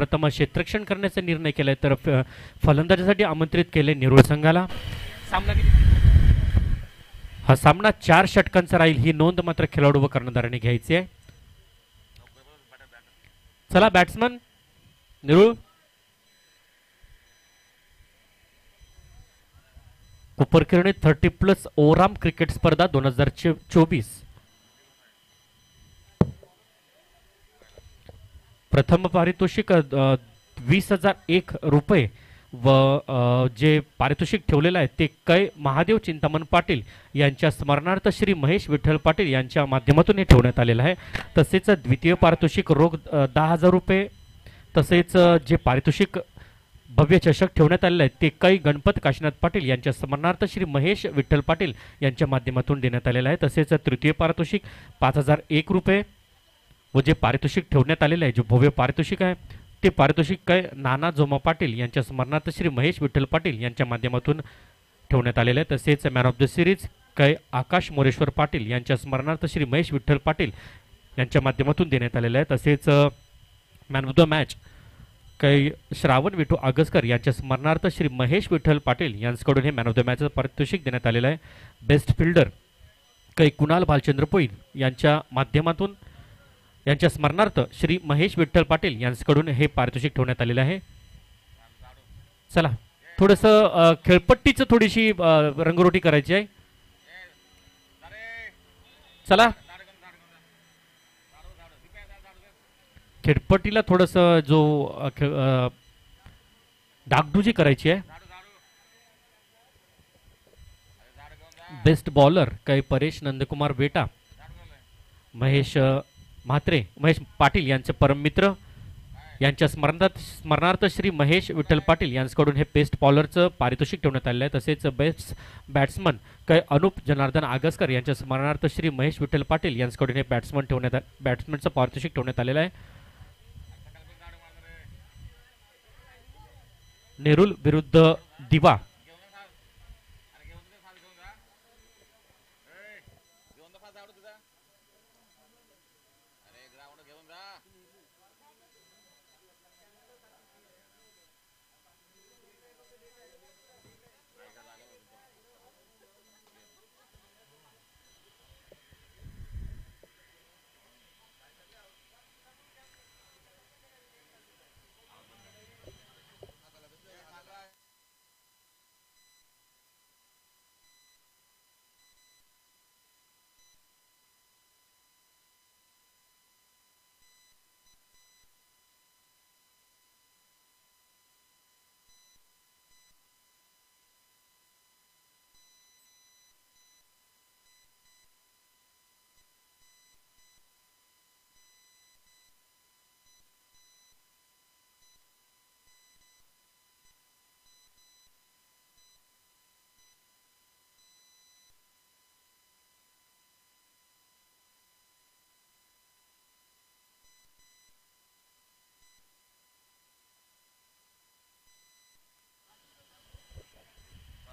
प्रथम क्षेत्ररक्षण करण्याचा निर्णय केलाय, तर फलंदाजीसाठी आमंत्रित केले नेरूळ संघाला. हा सामना 4 षटकांचा राहील, ही नोंद मात्र खेळाडू व कर्णधाराने घ्यायची आहे. चला बॅट्समन नेरूळ. कुपरकिरणे 30+ ओराम क्रिकेट स्पर्धा 2024. प्रथम पारितोषिक 20,001 रुपये व जे पारितोषिक ठेवलेलं आहे ते कै महादेव चिंतामण पाटील यांच्या स्मरणार्थ श्री महेश विठ्ठल पाटील यांच्या माध्यमातून हे ठेवण्यात आलेलं आहे. तसेच द्वितीय पारितोषिक रोख 10,000 रुपये. तसेच जे पारितोषिक भव्य चषक ठेवण्यात आलेलं आहे ते कै गणपत काशीनाथ पाटील यांच्या स्मरणार्थ श्री महेश विठ्ठल पाटील यांच्या माध्यमातून देण्यात आलेलं आहे. तसेच तृतीय पारितोषिक 5,001 रुपये व जे पारितोषिक ठेवण्यात आलेलं आहे, जे भव्य पारितोषिक आहे ते पारितोषिक कै नाना जोमा पाटील यांच्या स्मरणार्थ श्री महेश विठ्ठल पाटील यांच्या माध्यमातून ठेवण्यात आलेलं आहे. तसेच मॅन ऑफ द सिरीज कै आकाश मोरेश्वर पाटील यांच्या स्मरणार्थ श्री महेश विठ्ठल पाटील यांच्या माध्यमातून देण्यात आलेलं आहे. तसेच मॅन ऑफ द मॅच कै श्रावण विठू आगसकर यांच्या स्मरणार्थ श्री महेश विठ्ठल पाटील यांच्याकडून हे मॅन ऑफ द मॅचचं पारितोषिक देण्यात आलेलं आहे. बेस्ट फिल्डर कै कुणाल भालचंद्र पोईन यांच्या माध्यमातून यांच्या स्मरणार्थ श्री महेश विठ्ठल पाटील यांच्याकडून हे पारितोषिक ठेवण्यात आलेलं आहे. चला थोडंसं खेळपट्टीचं थोडीशी रंगरोटी करायची आहे. चला खेळपट्टीला थोडंसं जो डागडुजी करायची आहे. बेस्ट बॉलर कै परेश नंदकुमार बेटा महेश पाटील यांचे परममित्र यांच्या स्मरणार्थ श्री महेश विठ्ठल पाटील यांच्याकडून हे बेस्ट बॉलरचं पारितोषिक ठेवण्यात आलेलं आहे. तसेच बेस्ट बॅट्समन कै अनुप जनार्दन आगसकर यांच्या स्मरणार्थ श्री महेश विठ्ठल पाटील यांच्याकडून हे बॅट्समनचं पारितोषिक ठेवण्यात आलेलं आहे. नेरूल विरुद्ध दिवा.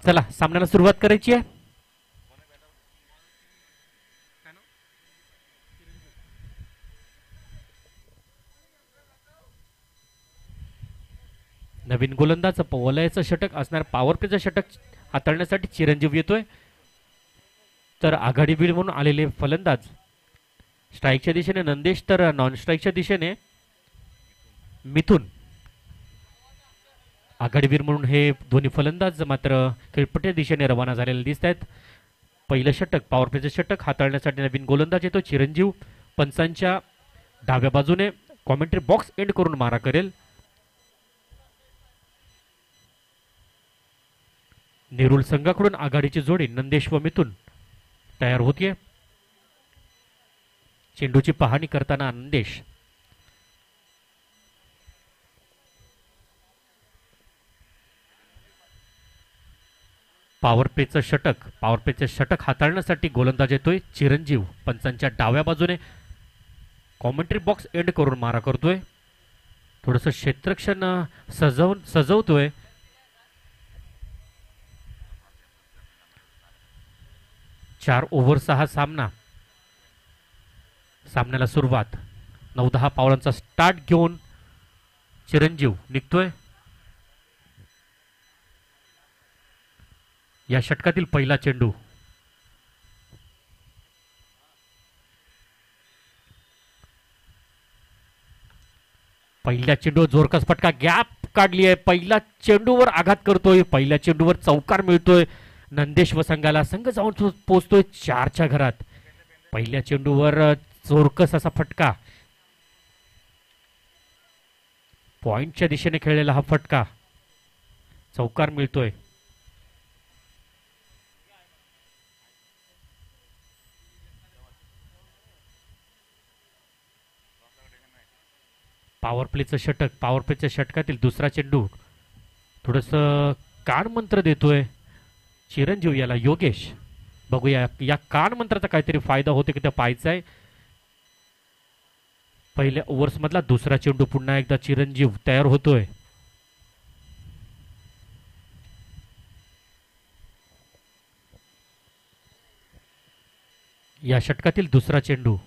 चला सामन्याला सुरुवात करायची आहे. नवीन गोलंदाज वलयाचं षटक असणार पॉवर प्लेचं षटक हाताळण्यासाठी चिरंजीव येतोय. तर आघाडीवीर म्हणून आलेले फलंदाज स्ट्राईकच्या दिशेने नंदेश, तर नॉन स्ट्राईकच्या दिशेने मिथुन. आघाडीवीर म्हणून हे दोन्ही फलंदाज मात्र खेळपट्टीच्या दिशेने रवाना झालेले दिसत आहेत. पहिलं षटक पॉवर प्लेचं षटक हाताळण्यासाठी नवीन गोलंदाज येतो चिरंजीव. पंचांच्या डाव्या बाजूने कॉमेंट्री बॉक्स एंड करून मारा करेल. नेरूळ संघाकडून आघाडीची जोडी नंदेश व मिथुन तयार होतीये. चेंडूची पाहणी करताना नंदेश. पॉवर प्लेचं षटक हाताळण्यासाठी गोलंदाज येतोय चिरंजीव. पंचांच्या डाव्या बाजूने कॉमेंट्री बॉक्स एंड करून मारा करतोय. थोडंसं क्षेत्ररक्षण सजवतोय. चार ओव्हरचा हा सामन्याला सुरुवात 9-10 पावलांचा स्टार्ट घेऊन चिरंजीव निघतोय. या षटकातील पहिला चेंडू. पहिल्या चेंडूवर जोरकस फटका, गॅप काढली आहे. पहिल्या चेंडूवर आघात करतोय, पहिल्या चेंडूवर चौकार मिळतोय. नंदेश व संघाला संघ जाऊन पोहोचतोय 4च्या घरात. पहिल्या चेंडूवर जोरकस असा फटका, पॉइंटच्या दिशेने खेळलेला हा फटका, चौकार मिळतोय. पॉवर प्लेचं षटक, पॉवर प्लेच्या षटकातील दुसरा चेंडू. थोडस कान मंत्र देतोय चिरंजीव याला योगेश. बघूया या कान मंत्राचा काहीतरी फायदा होतो की त्या पाहायचा आहे. पहिल्या ओव्हर्स मधला दुसरा चेंडू. पुन्हा एकदा चिरंजीव तयार होतोय. या षटकातील दुसरा चेंडू.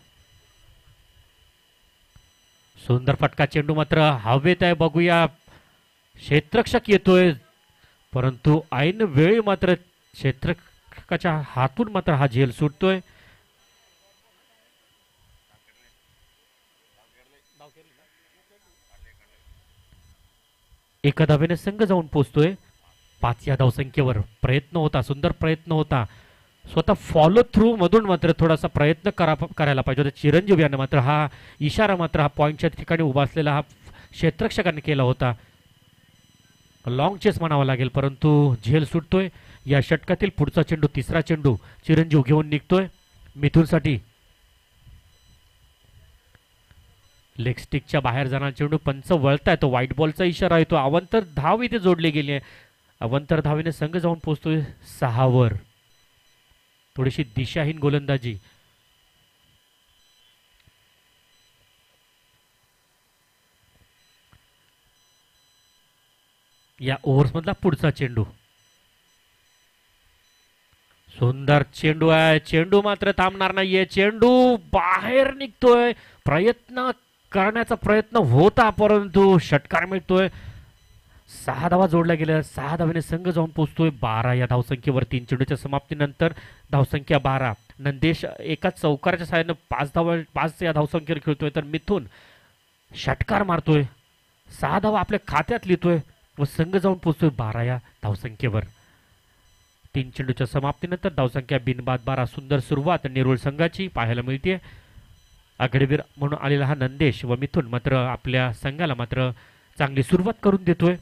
सुंदर फटका, चेंडू मात्र हवेत आहे. बघूया क्षेत्ररक्षक येतोय, परंतु ऐन वेळी मात्र क्षेत्ररक्षकाच्या हातून मात्र हा झेल सुटतोय. एका धावेने संघ जाऊन पोहोचतोय 5 या धावसंख्येवर. प्रयत्न होता, सुंदर प्रयत्न होता. स्वतः फॉलो थ्रू मधून मात्र थोडासा प्रयत्न करायला पाहिजे होता चिरंजीव याने. मात्र हा इशारा मात्र हा पॉइंटच्या ठिकाणी उभा असलेला हा क्षेत्ररक्षकाने केला होता. लॉंग चेस म्हणावा लागेल, परंतु झेल सुटतोय. या षटकातील पुढचा चेंडू, तिसरा चेंडू चिरंजीव घेऊन निघतोय मिथूनसाठी. लेग स्टिकच्या बाहेर जाणारा चेंडू, पंच वळताय, तो व्हाईट बॉलचा इशारा आहे. तो अवंतर धाव इथे जोडली गेली आहे. अवंतर धावेने संघ जाऊन पोहोचतोय 6 वर. थोडीशी दिशाहीन गोलंदाजी. या ओव्हर्स मधला पुढचा चेंडू. सुंदर चेंडू आहे. चेंडू मात्र थांबणार नाहीये. चेंडू बाहेर निघतोय. प्रयत्न करण्याचा प्रयत्न होता, परंतु षटकार मिळतोय. 6 धावा जोडल्या गेल्या. 6 धावेने संघ जाऊन पोहोचतोय 12 या धावसंख्येवर. 3 चेंडूच्या समाप्तीनंतर धावसंख्या 12. नंदेश एका चौकाराच्या साहाय्याने 5 या धावसंख्येवर खेळतोय, तर मिथून षटकार मारतोय. 6 धावा आपल्या खात्यात लिहितोय व संघ जाऊन पोहोचतोय 12 या धावसंख्येवर. 3 चेंडूच्या समाप्तीनंतर धावसंख्या बिनबाद 12. सुंदर सुरुवात नेरुळ संघाची पाहायला मिळते. आघाडीवीर म्हणून आलेला हा नंदेश व मिथून मात्र आपल्या संघाला मात्र चांगली सुरुवात करून देतोय.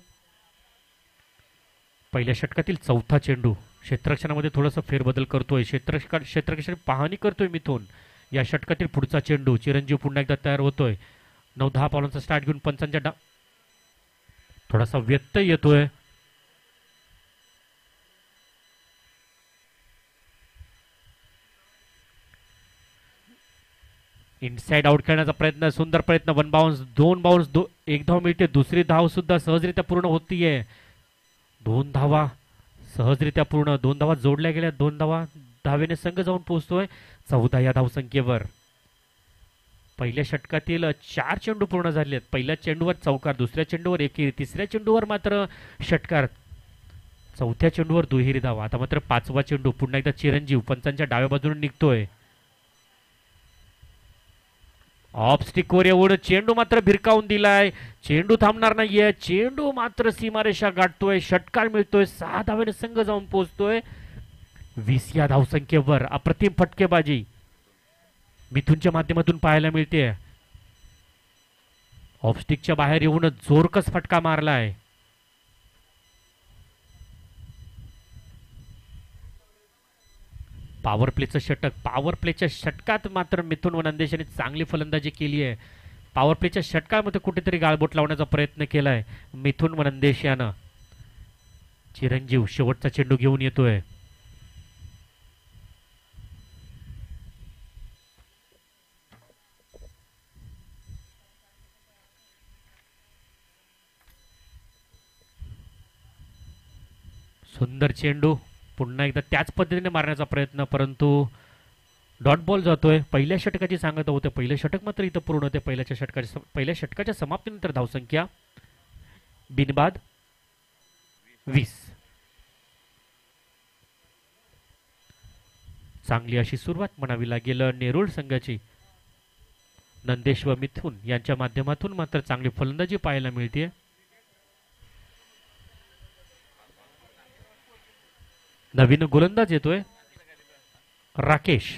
पहिल्या षटकातील चौथा चेंडू. क्षेत्ररक्षणामध्ये थोडासा फेरबदल करतोय. क्षेत्ररक्षण पाहणी करतोय मिथून. या षटकातील पुढचा चेंडू. चिरंजीव पुन्हा एकदा तयार होतोय. 9-10 पावलांचा स्टार्ट घेऊन पंचांच्या थोडासा व्यत्यय येतोय. इनसाइड आउट खेळण्याचा प्रयत्न, सुंदर प्रयत्न. 1 बाउन्स, 2 बाउन्स, 1 धाव मिळते. दुसरी धाव सुद्धा सहजरित्या पूर्ण होतीये. 2 धावा सहजरित्या पूर्ण. 2 धावा जोडल्या गेल्या. 2 धावेने संघ जाऊन पोहोचतोय 14 या धावसंख्येवर. पहिल्या षटकातील 4 चेंडू पूर्ण झाले आहेत. पहिल्या चेंडूवर चौकार, दुसऱ्या चेंडूवर एकेरी, तिसऱ्या चेंडूवर मात्र षटकार, चौथ्या चेंडूवर दुहेरी धावा. आता मात्र 5वा चेंडू. पुन्हा एकदा चिरंजीव पंचांच्या डाव्या बाजूने निघतोय. ऑफ स्टिकवर येऊन चेंडू मात्र भिरकावून दिलाय. चेंडू थांबणार नाहीये. चेंडू मात्र सीमारेषा गाठतोय. षटकार मिळतोय. 6 धावेने संघ जाऊन पोहोचतोय 20 या धावसंख्येवर. अप्रतिम फटकेबाजी मिथूनच्या माध्यमातून पाहायला मिळते. ऑफ स्टिकच्या बाहेर येऊन जोरकस फटका मारलाय. पॉवर प्लेचं षटक. पॉवर प्लेच्या षटकात मात्र मिथून व नंदेश यांनी चांगली फलंदाजी केली आहे. पॉवर प्लेच्या षटकामध्ये कुठेतरी गाळबोट लावण्याचा प्रयत्न केलाय मिथून व नंदेश यानं. चिरंजीव शेवटचा चेंडू घेऊन येतोय. सुंदर चेंडू. पुन्हा एकदा त्याच पद्धतीने मारण्याचा प्रयत्न, परंतु डॉट बॉल जातोय. पहिल्या षटकाची सांगत होते. पहिलं षटक मात्र इथं पूर्ण होते. पहिल्या षटकाच्या समाप्तीनंतर धावसंख्या बिनबाद 20. चांगली अशी सुरुवात म्हणावी लागेल नेरुळ संघाची. नंदेश व मिथुन यांच्या माध्यमातून मात्र चांगली फलंदाजी पाहायला मिळते. नवीन गोलंदाज येतोय राकेश.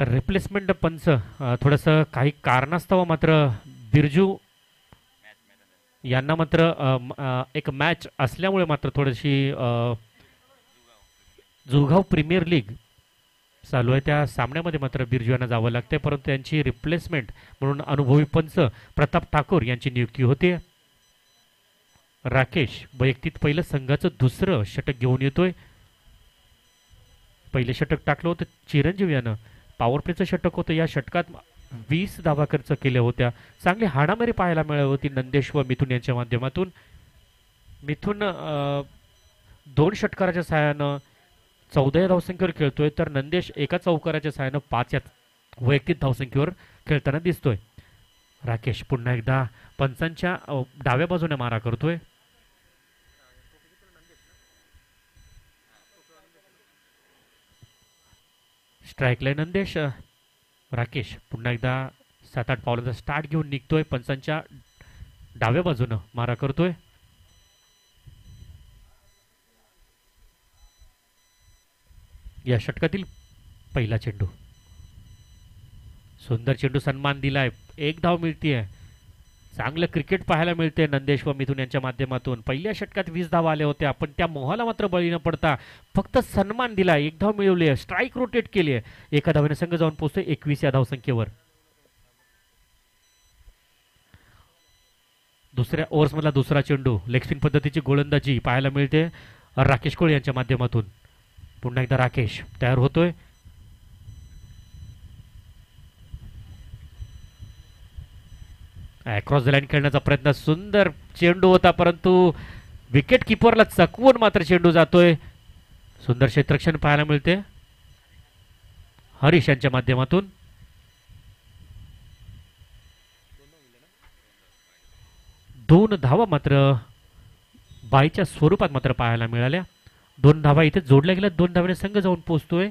रिप्लेसमेंट पंच थोडंसं काही कारणास्तव मात्र बिरजू यांना मात्र एक मॅच असल्यामुळे मात्र थोडीशी जुळगाव प्रीमियर लीग चालू आहे त्या सामन्यामध्ये मात्र बिरजू यांना जावं लागते, परंतु त्यांची रिप्लेसमेंट म्हणून अनुभवी पंच प्रताप ठाकूर यांची नियुक्ती होते. राकेश वैयक्तिक पहिलं संघाचं दुसरं षटक घेऊन येतोय. पहिले षटक टाकलं होतं चिरंजीव यानं. पॉवर प्लेचं षटक होतं. या षटकात 20 धावा खर्च केल्या होत्या. चांगली हाणामारी पाहायला मिळाली होती नंदेश व मिथुन यांच्या माध्यमातून. मिथुन 2 षटकाराच्या सहाय्यानं 14 या धावसंख्येवर खेळतोय, तर नंदेश एका चौकाराच्या सहाय्यानं 5 या वैयक्तिक धावसंख्येवर खेळताना दिसतोय. राकेश पुन्हा एकदा पंचांच्या डाव्या बाजूने मारा करतोय. स्ट्राईकला नंदेश. राकेश पुन्हा एकदा 7-8 पावलाचा स्टार्ट घेऊन निघतोय. पंचांच्या डाव्या बाजूनं मारा करतोय. या षटकातील पहिला चेंडू. सुंदर चेंडू, सन्मान दिलाय. 1 धाव मिळतीये. चांगलं क्रिकेट पाहायला मिळते नंदेश व मिथुन यांच्या माध्यमातून. पहिल्या षटकात 20 धावा आल्या होत्या, पण त्या मोहाला मात्र बळी न पडता फक्त सन्मान दिला. 1 धाव मिळवली आहे. स्ट्राईक रोटेट केली आहे. एका धावेने संघ जाऊन पोहोचतोय 21 या धावसंख्येवर. दुसऱ्या ओव्हर्समधला दुसरा चेंडू. लेग स्पिन पद्धतीची गोलंदाजी पाहायला मिळते राकेश कोळी यांच्या माध्यमातून. पुन्हा एकदा राकेश तयार होतोय. क्रॉस द लाईन खेळण्याचा प्रयत्न. सुंदर चेंडू होता, परंतु विकेट किपरला चकवून मात्र चेंडू जातोय. सुंदर क्षेत्ररक्षण पाहायला मिळते हरीश यांच्या माध्यमातून. दोन धावा मात्र बाईच्या स्वरूपात मात्र पाहायला मिळाल्या. 2 धावा इथे जोडल्या गेल्या. 2 धावाने संघ जाऊन पोहोचतोय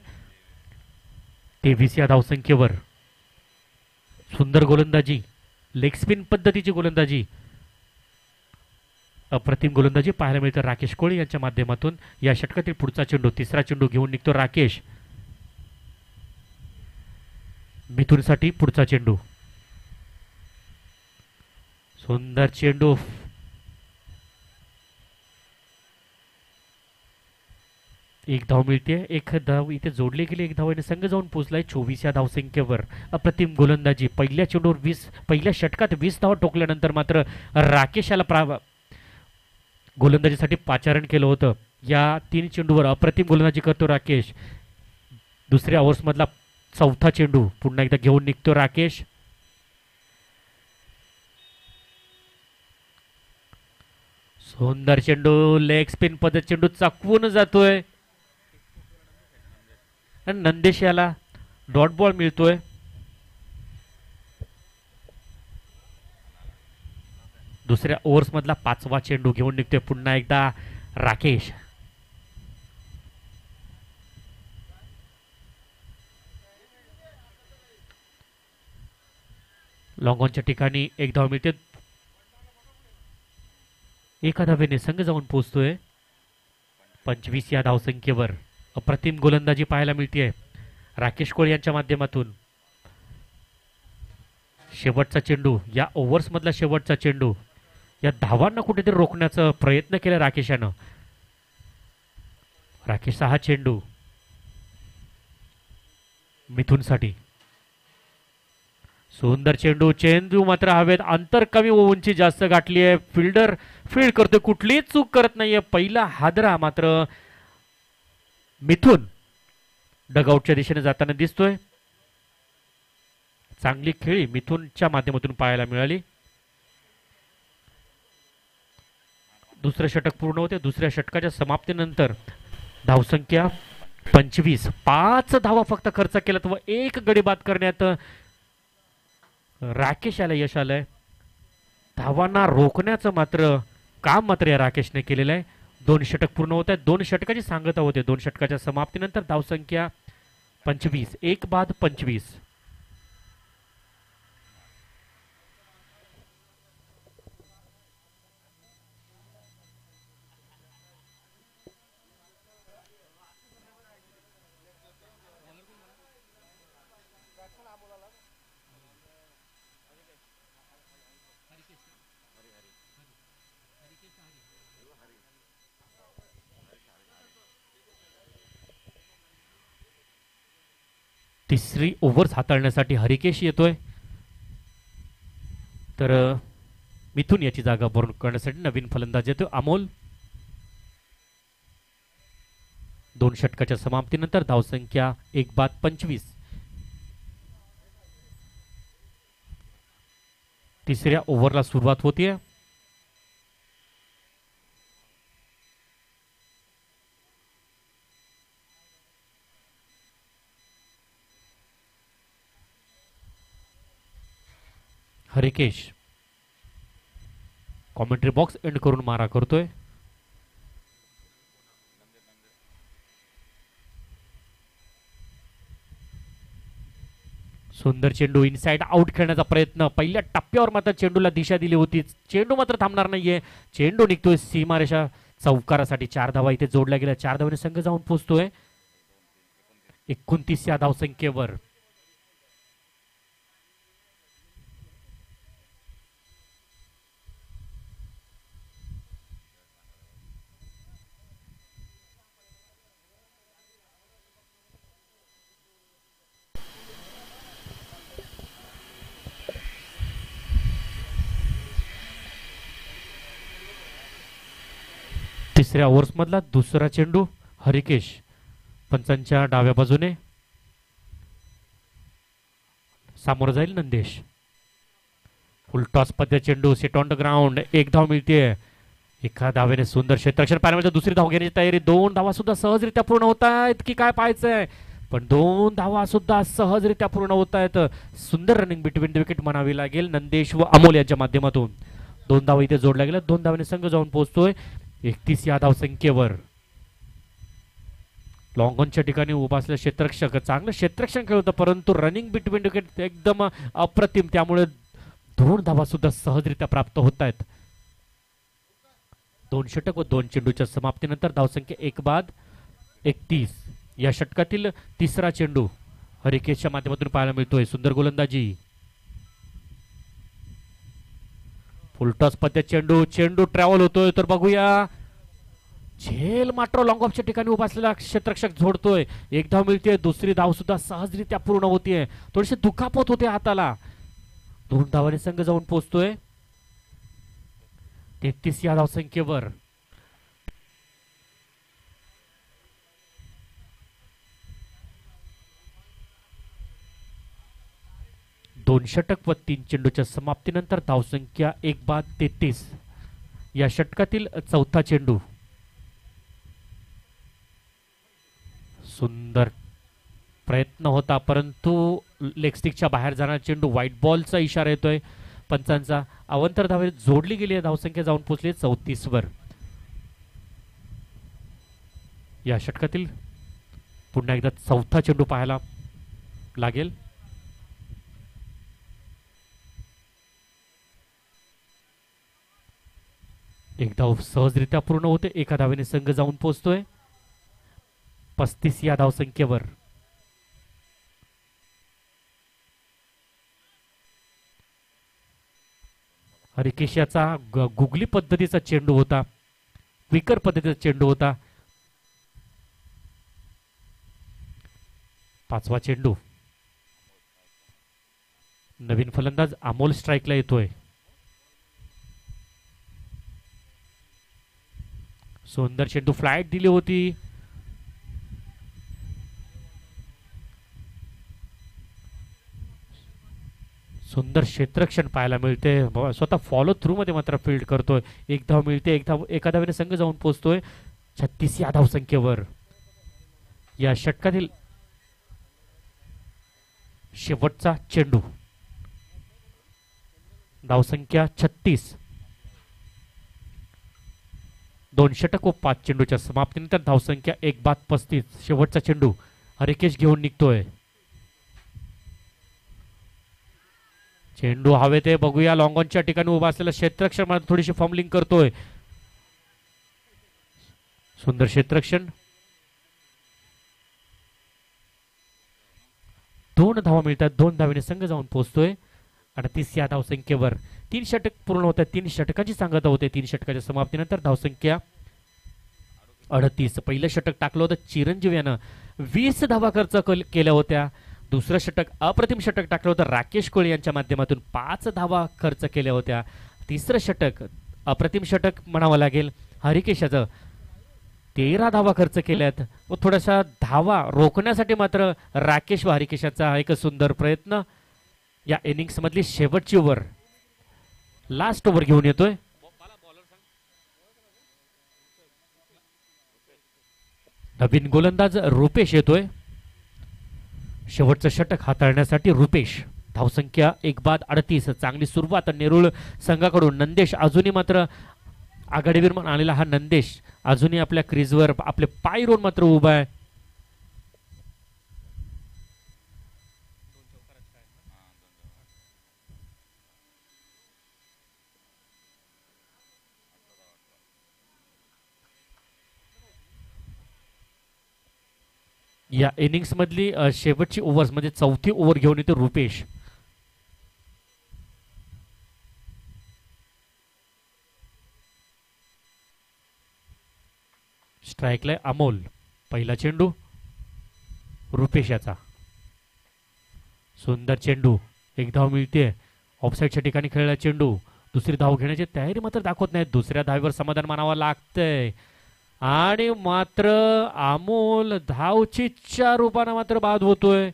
23 या धावसंख्येवर. सुंदर गोलंदाजी, लेग स्पिन पद्धतीची गोलंदाजी, अप्रतिम गोलंदाजी पाहायला मिळते राकेश कोळी यांच्या माध्यमातून. या षटकातील पुढचा चेंडू, तिसरा चेंडू घेऊन निघतो राकेश. मिथुनसाठी पुढचा चेंडू. सुंदर चेंडू. एक धाव मिळते. 1 धाव इथे जोडले गेले. 1 धावाने संघ जाऊन पोहोचलाय 24 या धावसंख्येवर. अप्रतिम गोलंदाजी. पहिल्या चेंडूवर 20, पहिल्या षटकात 20 धावा ठोकल्यानंतर मात्र राकेशाला गोलंदाजीसाठी पाचारण केलं होतं. या 3 चेंडूवर अप्रतिम गोलंदाजी करतो राकेश. दुसऱ्या ओव्हर्समधला चौथा चेंडू पुन्हा एकदा घेऊन निघतो राकेश. सुंदर चेंडू, लेग स्पिन पद्धत चेंडू चकवून जातोय. नंदेश याला डॉट बॉल मिळतोय. दुसऱ्या ओव्हर्स मधला 5वा चेंडू घेऊन निघतोय पुन्हा एकदा राकेश. लॉंग ऑनच्या ठिकाणी 1 धाव मिळते. एका धावेने संघ जाऊन पोहोचतोय 25 या धावसंख्येवर. अप्रतिम गोलंदाजी पाहायला मिळते राकेश कोळी यांच्या माध्यमातून. शेवटचा चेंडू, या ओव्हर्स मधला शेवटचा चेंडू. या धावांना कुठेतरी रोखण्याचा प्रयत्न केला राकेशानं. राकेशचा हा चेंडू मिथुनसाठी. सुंदर चेंडू. चेंडू मात्र हवेत. अंतर कमी, उंची जास्त गाठली आहे. फिल्डर फील्ड करतोय, कुठलीच चूक करत नाहीये. पहिला हादरा मात्र मिथुन डगआउटच्या दिशेने जाताना दिसतोय. चांगली खेळी मिथुनच्या माध्यमातून पाहायला मिळाली. दुसरे षटक पूर्ण होते. दुसऱ्या षटकाच्या समाप्तीनंतर धावसंख्या 25. 5 धावा फक्त खर्च केल्यात व एक गडी बाद करण्यात राकेश याला यश आलंय. धावांना रोखण्याचं मात्र काम मात्र या राकेशने केलेलं आहे. 2 षटक पूर्ण होत आहेत. 2 षटकाची सांगता होते. 2 षटकाच्या समाप्तीनंतर धावसंख्या 25. 1 बाद 25. तिसरी ओव्हर हाताळण्यासाठी हरिकेश येतोय. तर मिथून याची जागा भरून करण्यासाठी नवीन फलंदाज येतो अमोल. 2 षटकाच्या समाप्तीनंतर धावसंख्या 1 बाद 25. तिसऱ्या ओव्हरला सुरुवात होतीये. हरिकेश कॉमेंट्री बॉक्स एंड करून मारा करतोय. सुंदर चेंडू इनसाइड आउट खेळण्याचा प्रयत्न. पहिल्या टप्प्यावर मात्र चेंडूला दिशा दिली होती. चेंडू मात्र थांबणार नाहीये. चेंडू निघतोय सीमारेषा चौकारासाठी. 4 धावा इथे जोडल्या गेल्या. 4 धावाने संघ जाऊन पोहोचतोय 29 या धावसंख्येवर. तिसऱ्या ओव्हर्स मधला दुसरा चेंडू हरिकेश पंचांच्या डाव्या बाजूने. सामोर जाईल नंदेश. फुल टॉस पद्धत चेंडू सेट ऑन द ग्राउंड. 1 धाव मिळते. एका धावेने सुंदर क्षेत्ररक्षण पाहिल्यानंतर दुसरी धाव घेण्याची तयारी. 2 धावा सुद्धा सहजरित्या पूर्ण होत आहेत की काय पाहायचंय. पण 2 धावा सुद्धा सहजरित्या पूर्ण होत आहेत. सुंदर रनिंग बिटवीन द विकेट म्हणावी लागेल नंदेश व अमोल यांच्या माध्यमातून. 2 धावा इथे जोडल्या गेल्या. 2 धावेने संघ जाऊन पोहोचतोय 31 या धावसंख्येवर. लॉंग ऑनच्या ठिकाणी उभा असलेला क्षेत्ररक्षक चांगलं क्षेत्ररक्षण खेळत परंतु रनिंग बिटवीन विकेट एकदम अप्रतिम. त्यामुळे 2 धावा सुद्धा सहजरित्या प्राप्त होत आहेत. 2 षटक व 2 चेंडूच्या समाप्तीनंतर धावसंख्या 1 बाद 31. या षटकातील तिसरा चेंडू हरिकेशच्या माध्यमातून पाहायला मिळतोय. सुंदर गोलंदाजी. फुलटॉस पद्धत चेंडू. चेंडू ट्रॅव्हल होतोय तर बघूया. झेल मात्र लॉंग ऑफच्या ठिकाणी उभा असलेला क्षेत्ररक्षक झोडतोय. 1 धाव मिळते. दुसरी धाव सुद्धा सहजरित्या पूर्ण होतीये. थोडीशी दुखापत होते हाताला. 2 धावांनी संघ जाऊन पोहोचतोय 33 या धावसंख्येवर. दोन षटक व 3 चेंडूच्या समाप्तीनंतर धावसंख्या 1 बाद 33. या षटकातील चौथा चेंडू. सुंदर प्रयत्न होता परंतु लेगस्टिकच्या बाहेर जाणारा चेंडू. व्हाईट बॉलचा इशारा येतोय पंचांचा. अवंतर धावे जोडली गेली. धावसंख्या जाऊन पोहोचली 34 वर. या षटकातील पुन्हा एकदा चौथा चेंडू पाहायला लागेल. एक धाव सहजरित्या पूर्ण होते. एका धावेने संघ जाऊन पोहोचतोय 35 या धावसंख्येवर. हरिकेश याचा गुगली पद्धतीचा चेंडू होता. विकर पद्धतीचा चेंडू होता. 5वा चेंडू. नवीन फलंदाज अमोल स्ट्राईकला येतोय. सुंदर चेंडू. फ्लाइट दिली होती. सुंदर सुंदर क्षेत्ररक्षण पाहायला मिळते. स्वतः फॉलो थ्रू मध्ये मात्र फील्ड करतोय. एक धाव मिळते, एका धावेने संघ जाऊन पोहोचतोय 36 या धावसंख्येवर. या षटकातील शेवटचा चेंडू. धावसंख्या 36. 2 षटक व 5 चेंडूच्या समाप्तीनंतर धावसंख्या 1 बाद 35. शेवटचा चेंडू हरिकेश घेऊन निघतोय. चेंडू हवेत आहे, बघूया लॉंगॉनच्या ठिकाणी उभा असलेला क्षेत्ररक्षण मला थोडीशी फॉर्मलिंग करतोय. सुंदर क्षेत्ररक्षण. 2 धावा मिळतात. 2 धावेने संघ जाऊन पोहोचतोय 38 या धावसंख्येवर. 3 षटक पूर्ण होत आहेत. 3 षटकाची सांगता होते. 3 षटकाच्या समाप्तीनंतर धावसंख्या 38. पहिलं षटक टाकलं होतं चिरंजीव यानं, 20 धावा खर्च केल्या होत्या. दुसरं षटक अप्रतिम षटक टाकलं होतं राकेश कोळी यांच्या माध्यमातून, 5 धावा खर्च केल्या होत्या. तिसरं षटक अप्रतिम षटक म्हणावं लागेल हरिकेश याचं, 13 धावा खर्च केल्यात. व थोड्याशा धावा रोखण्यासाठी मात्र राकेश व हरिकेशाचा एक सुंदर प्रयत्न. या इनिंग्स मधली शेवटची ओव्हर, लास्ट ओव्हर घेऊन येतोय. नवीन गोलंदाज रुपेश येतोय. शेवटचं षटक हाताळण्यासाठी रुपेश. धावसंख्या 1 बाद 38. चांगली सुरुवात नेरुळ संघाकडून. नंदेश अजूनही मात्र आघाडीवर म्हणून आलेला हा नंदेश अजूनही आपल्या क्रीजवर आपले पाय रोवून मात्र उभा आहे. या इनिंग्स मधली शेवटची ओव्हर म्हणजे 4थी ओव्हर घेऊन येतो रुपेश. स्ट्राइकला अमोल. पहिला चेंडू रुपेश याचा. सुंदर चेंडू. 1 धाव मिळते. ऑफसाईडच्या ठिकाणी खेळला चेंडू. दुसरी धाव घेण्याची तयारी मात्र दाखवत नाही. दुसऱ्या धावेवर समाधान मानावं लागतंय आणि मात्र अमोल धावचीच्या रूपाने मात्र बाद होतोय.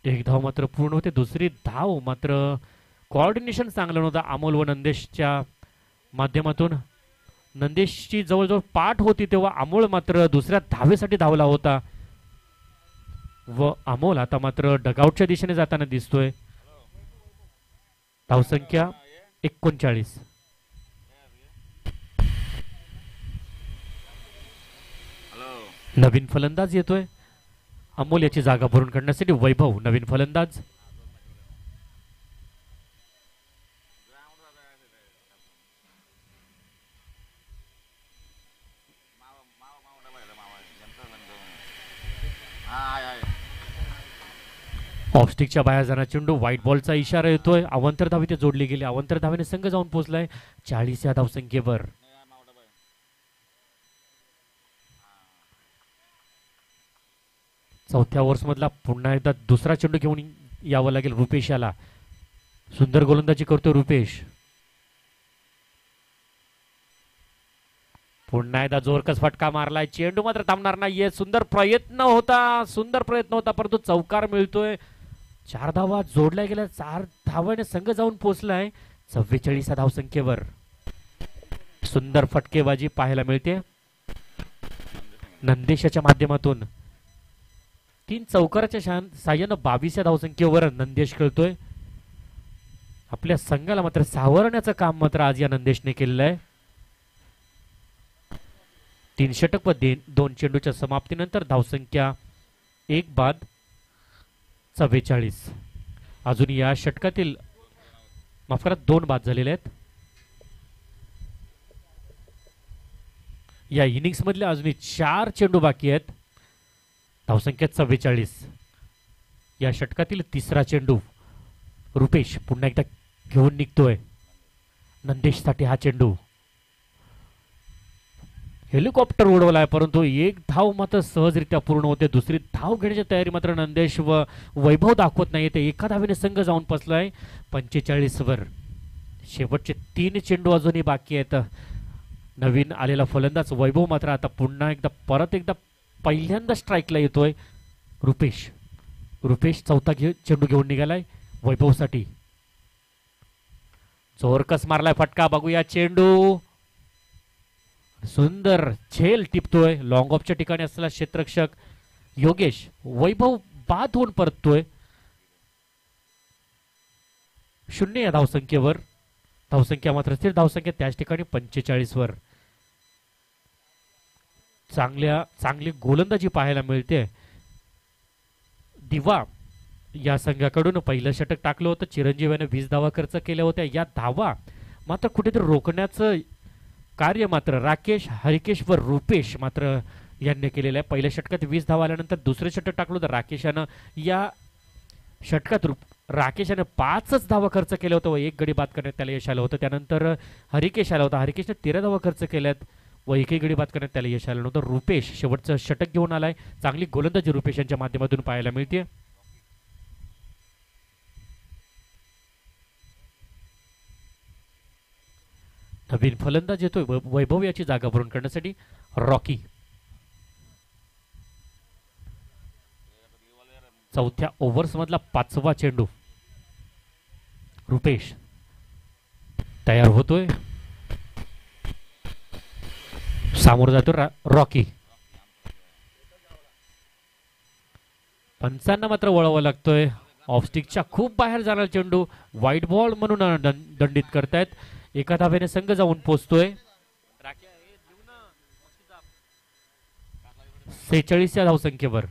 एक धाव मात्र पूर्ण होते. दुसरी धाव मात्र कोऑर्डिनेशन चांगलं नव्हतं अमोल व नंदेशच्या माध्यमातून. नंदेशची जवळजवळ पाठ होती तेव्हा अमोल मात्र दुसऱ्या धावेसाठी धावला होता व अमोल आता मात्र डगआउटच्या दिशेने जाताना दिसतोय. धावसंख्या 39. नवीन फलंदाज येतोय. अमोल याची जागा भरून काढण्यासाठी वैभव नवीन फलंदाज. ऑफस्टिकच्या बाहेर जाणार चेंडू. व्हाईट बॉलचा इशारा येतोय. अवंतर धाव इथे जोडली गेली. अवंतर धावेने संघ जाऊन पोहोचलाय 40 या धावसंख्येवर. चौथ्या ओव्हर्स मधला पुन्हा एकदा दुसरा चेंडू घेऊन यावं लागेल रुपेश याला. सुंदर गोलंदाजी करतोय रुपेश. पुन्हा एकदा जोरकस फटका मारलाय. चेंडू मात्र थांबणार नाहीये. सुंदर प्रयत्न होता परंतु चौकार मिळतोय. 4 धावा जोडल्या गेल्या. 4 धावाने संघ जाऊन पोहोचलाय 44 या धावसंख्येवर. सुंदर फटकेबाजी पाहायला मिळते नंदेशाच्या माध्यमातून. 3 चौकाराच्या साह्यानं 22 या धावसंख्येवर नंदेश खेळतोय. आपल्या संघाला मात्र सावरण्याचं काम मात्र आज या नंदेशने केलेलं आहे. 3 षटक व 2 चेंडूच्या समाप्तीनंतर धावसंख्या 1 बाद 44. अजून या षटकातील माफ करा 2 बाद झालेले आहेत. या इनिंग्स मधले अजूनही 4 चेंडू बाकी आहेत. धावसंख्या 44. या षटकातील तिसरा चेंडू रुपेश पुन्हा एकदा घेऊन निघतोय. नंदेशसाठी हा चेंडू. हेलिकॉप्टर उडवलाय, परंतु एक धाव मात्र सहजरित्या पूर्ण होते. दुसरी धाव घेण्याची तयारी मात्र नंदेश व वैभव दाखवत नाही. ते एका धावेने संघ जाऊन बसलाय 45 वर. शेवटचे 3 चेंडू अजूनही बाकी आहेत. नवीन आलेला फलंदाज वैभव मात्र आता पुन्हा एकदा परत एकदा पहिल्यांदा स्ट्राईकला येतोय. रुपेश चौथा चेंडू घेऊन निघालाय वैभवसाठी. जोरकस मारलाय फटका. बघूया चेंडू. सुंदर झेल टिपतोय. लॉंग ऑफच्या ठिकाणी असलेला क्षेत्ररक्षक योगेश. वैभव बाद होऊन परततोय 0 या धावसंख्येवर. धावसंख्या मात्र स्थिर धावसंख्या त्याच ठिकाणी 45 वर. चांगली गोलंदाजी पाहायला मिळते. दिवा या संघाकडून पहिलं षटक टाकलं होतं. चिरंजीवाने 20 धावा खर्च केल्या होत्या. या धावा मात्र कुठेतरी रोखण्याचं कार्य मात्र राकेश, हरिकेश व रुपेश मात्र यांनी केलेलं आहे. पहिल्या षटकात 20 धावा आल्यानंतर दुसरं षटक टाकलं होतं राकेशानं. या षटकात राकेशाने 5च धावा खर्च केलं होतं व 1 गडी बाद करण्यात त्याला यश आलं होतं. त्यानंतर हरिकेश आला होता. हरिकेशने 13 धावा खर्च केल्यात व 1 गडी बाद करण्यात त्याला यश आलं नव्हतं. रुपेश शेवटचं षटक घेऊन आलाय. चांगली गोलंदाजी रुपेश यांच्या माध्यमातून पाहायला मिळते. नवीन फलंदाज येतोय वैभव याची जागा भरून करण्यासाठी. रॉकी चौथ्या ओव्हर्स मधला 5वा चेंडू. रुपेश तयार होतोय. सामोर जातो रॉकी. पंचांना मात्र वळावं लागतोय. ऑफस्टिकच्या खूप बाहेर जाणार चेंडू. व्हाईट बॉल म्हणून दंडित करतायत. एका धावेने संघ जाऊन पोहोचतोय 46 या धावसंख्येवर.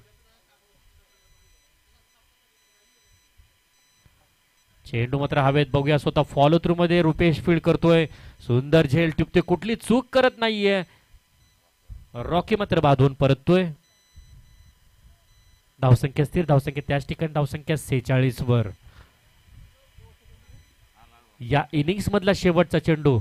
चेंडू मात्र हवेत. बघूया स्वतः फॉलो थ्रू मध्ये रुपेश फील्ड करतोय. सुंदर झेल टिपते. कुठली चूक करत नाहीये. रॉकी मात्र बाधून परततोय. धावसंख्या स्थिर धावसंख्या त्याच ठिकाणी. धावसंख्या 46 वर. या इनिंग्स मधला शेवटचा चेंडू.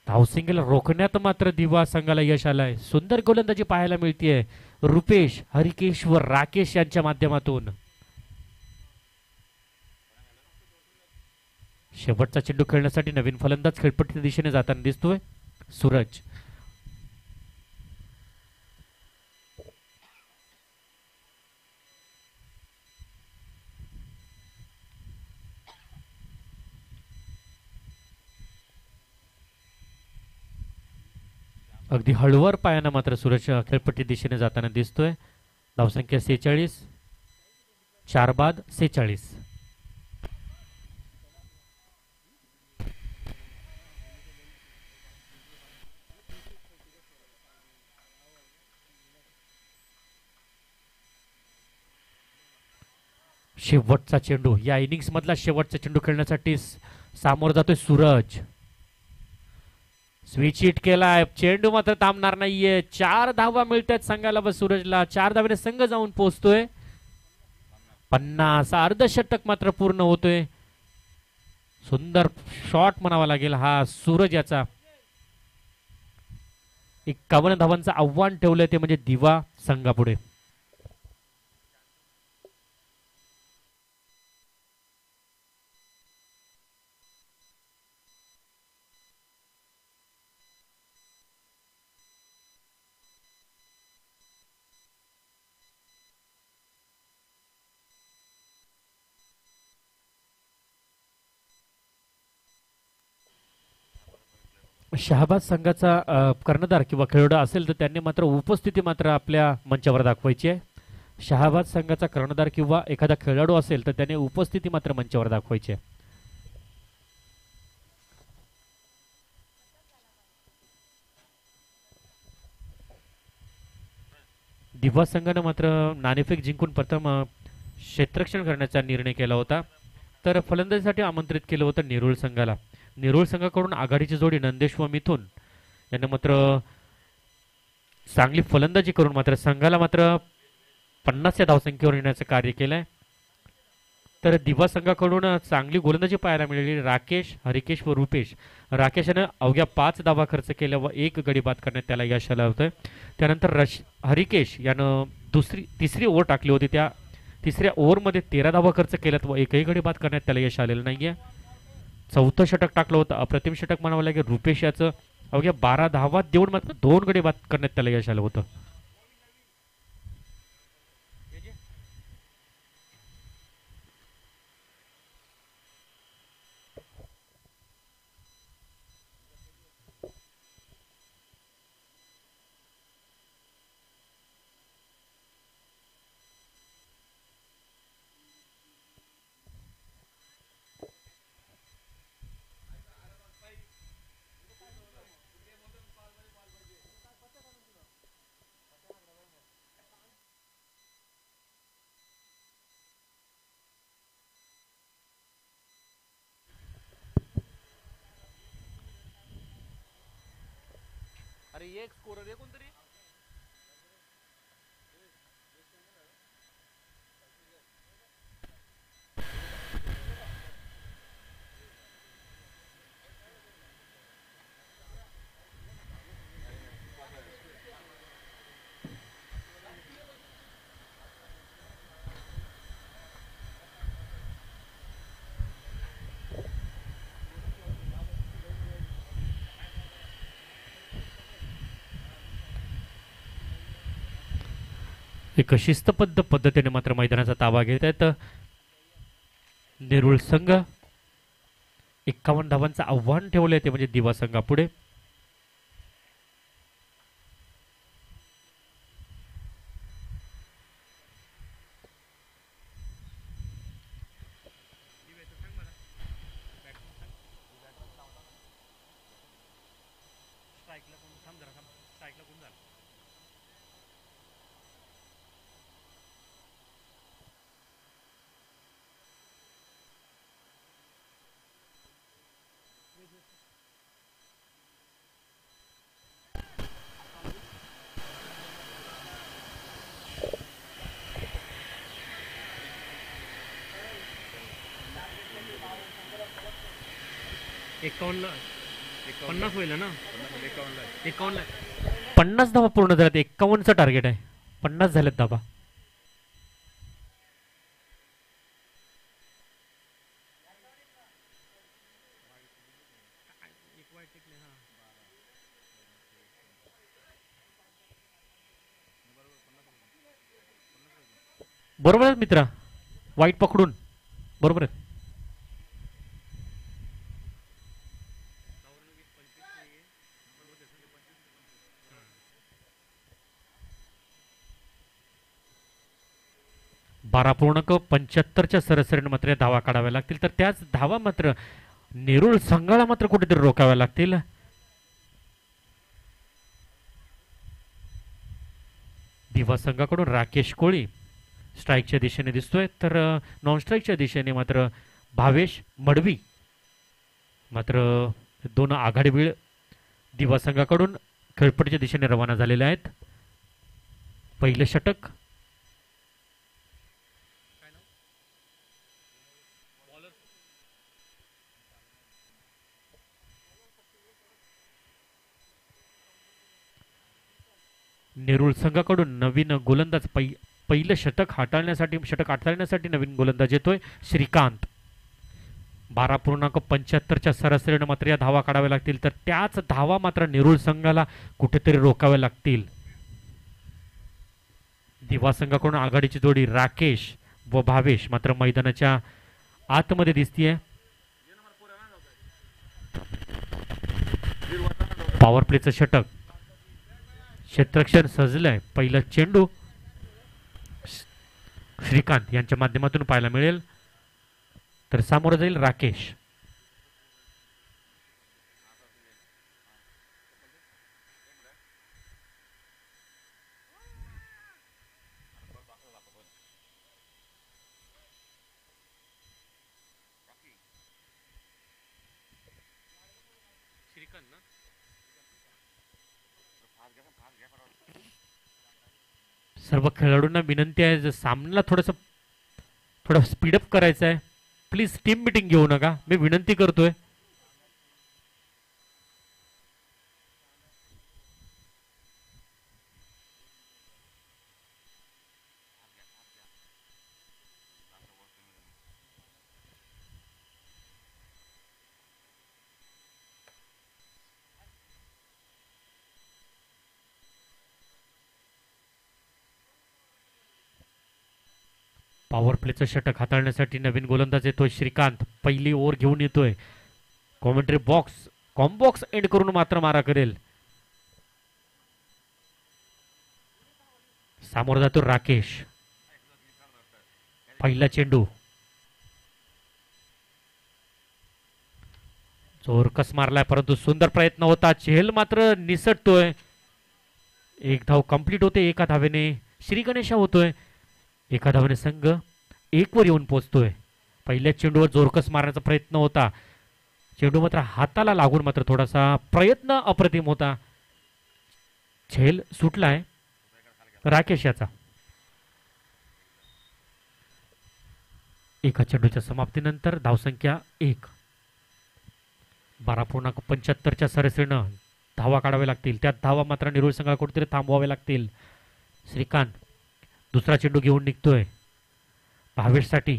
धावसंख्येला रोखण्यात मात्र दिवा संघाला यश आलंय. सुंदर गोलंदाजी पाहायला मिळतीये रुपेश, हरिकेश व राकेश यांच्या माध्यमातून. शेवटचा चेंडू खेळण्यासाठी नवीन फलंदाज खेळपट्टीच्या दिशेने जाताना दिसतोय सूरज. अगदी हळूवार पायानं मात्र सूरज खेळपट्टी दिशेने जाताना दिसतोय. धावसंख्या 46. 4 बाद 46. शेवटचा चेंडू. या इनिंग्स मधला शेवटचा चेंडू खेळण्यासाठी सामोर जातोय सूरज. स्विच हिट केलाय. चेंडू मात्र थांबणार नाहीये. 4 धावा मिळतात संघाला व सूरजला. 4 धावेने संघ जाऊन पोहोचतोय 50. अर्धशतक मात्र पूर्ण होतोय. सुंदर शॉट म्हणावा लागेल हा सूरज याचा. 51 धावांचं आव्हान ठेवलंय ते म्हणजे दिवा संघापुढे. शहाबाज संघाचा कर्णधार किंवा खेळाडू असेल तर त्यांनी मात्र उपस्थिती मात्र आपल्या मंचावर दाखवायची आहे. शहाबाज संघाचा कर्णधार किंवा एखादा खेळाडू असेल तर त्याने उपस्थिती मात्र मंचावर दाखवायची आहे. दिवा संघाने मात्र नाणेफेक जिंकून प्रथम क्षेत्ररक्षण करण्याचा निर्णय केला होता. तर फलंदाजीसाठी आमंत्रित केलं होतं नेरूळ संघाला. नेरूळ संघाकडून आघाडीची जोडी नंदेश व मिथुन यांना मात्र चांगली फलंदाजी करून मात्र संघाला मात्र 50 या धावसंख्येवर येण्याचं कार्य केलंय. तर दिवा संघाकडून चांगली गोलंदाजी पाहायला मिळाली. राकेश, हरिकेश व रुपेश. राकेशने अवघ्या 5 धावा खर्च केल्या व एक गडी बाद करण्यात त्याला यश आलं होतं. त्यानंतर हरिकेश यानं तिसरी ओव्हर टाकली होती. त्या तिसऱ्या ओव्हरमध्ये 13 धावा खर्च केल्यात व एकही गडी बाद करण्यात त्याला यश आलेलं नाहीये. चौथं षटक टाकलं होतं, अप्रतिम षटक म्हणावं लागेल. रुपेश याचं अवघ्या 12 धावा देऊन मात्र 2 गडी बाद करण्यात त्याला यश आलं होतं. अरे एक स्कोरर आहे कोणतरी. एक शिस्तबद्ध पद्धतीने मात्र मैदानाचा ताबा घेत आहेत नेरुळ संघ. 51 धावांचं आव्हान ठेवलंय ते म्हणजे दिवा संघापुढे. एकावन्न 50 होईल ना. 51 50 धावा पूर्ण झाल्यात. 51चं टार्गेट आहे. 50 झाल्यात धावा. बरोबर आहे मित्रा, वाईट पकडून बरोबर आहे. बारा पूर्णांक 75च्या सरासरीने मात्र धावा काढाव्या लागतील. तर त्याच धावा मात्र नेरुळ संघाला मात्र कुठेतरी रोखाव्या लागतील. दिवा संघाकडून राकेश कोळी स्ट्राईकच्या दिशेने दिसतोय, तर नॉन स्ट्राईकच्या दिशेने मात्र भावेश मडवी. मात्र दोन आघाडीवीळ दिवा संघाकडून खेळपट्टीच्या दिशेने रवाना झालेले आहेत. पहिलं षटक नेरुळ संघाकडून नवीन गोलंदाज पहिलं षटक हाताळण्यासाठी नवीन गोलंदाज येतोय श्रीकांत. 12.75च्या सरासरीने मात्र या धावा काढाव्या लागतील. तर त्याच धावा मात्र नेरुळ संघाला कुठेतरी रोखाव्या लागतील. दिवा संघाकडून आघाडीची जोडी राकेश व भावेश मात्र मैदानाच्या आतमध्ये दिसतीये. पॉवर प्लेचं षटक. क्षेत्ररक्षण सजलंय. पहिला चेंडू श्रीकांत यांच्या माध्यमातून पाहायला मिळेल, तर सामोरं जाईल राकेश. सर्व खेळाडूंना विनंती आहे, जर सामन्याला थोडं स्पीडअप करायचं आहे. प्लीज टीम मीटिंग घेऊ नका, मी विनंती करतोय. पॉवर प्लेचं षटक हाताळण्यासाठी नवीन गोलंदाज येतोय श्रीकांत. पहिली ओव्हर घेऊन येतोय. कॉमेंट्री बॉक्स कॉम्बॉक्स एंड करून मात्र मारा करेल. सामोर जातो राकेश. पहिला चेंडू जोरकस मारलाय, परंतु सुंदर प्रयत्न होता. चेहल मात्र निसटतोय. एक धाव कंप्लीट होते एका धावेने. श्री गणेशा होतोय. एका धावेने संघ एक वर येऊन पोहोचतोय. पहिल्या चेंडूवर जोरकस मारण्याचा प्रयत्न होता. चेंडू मात्र हाताला लागून मात्र थोडासा प्रयत्न अप्रतिम होता. झेल सुटलाय राकेश याचा. एका चेंडूच्या समाप्तीनंतर धावसंख्या 1. 12.75च्या सरासरीनं धावा काढाव्या लागतील. त्यात धावा मात्र निरोळ संघाला कुठेतरी थांबवाव्या लागतील. श्रीकांत दुसरा चेंडू घेऊन निघतोय भावेशसाठी.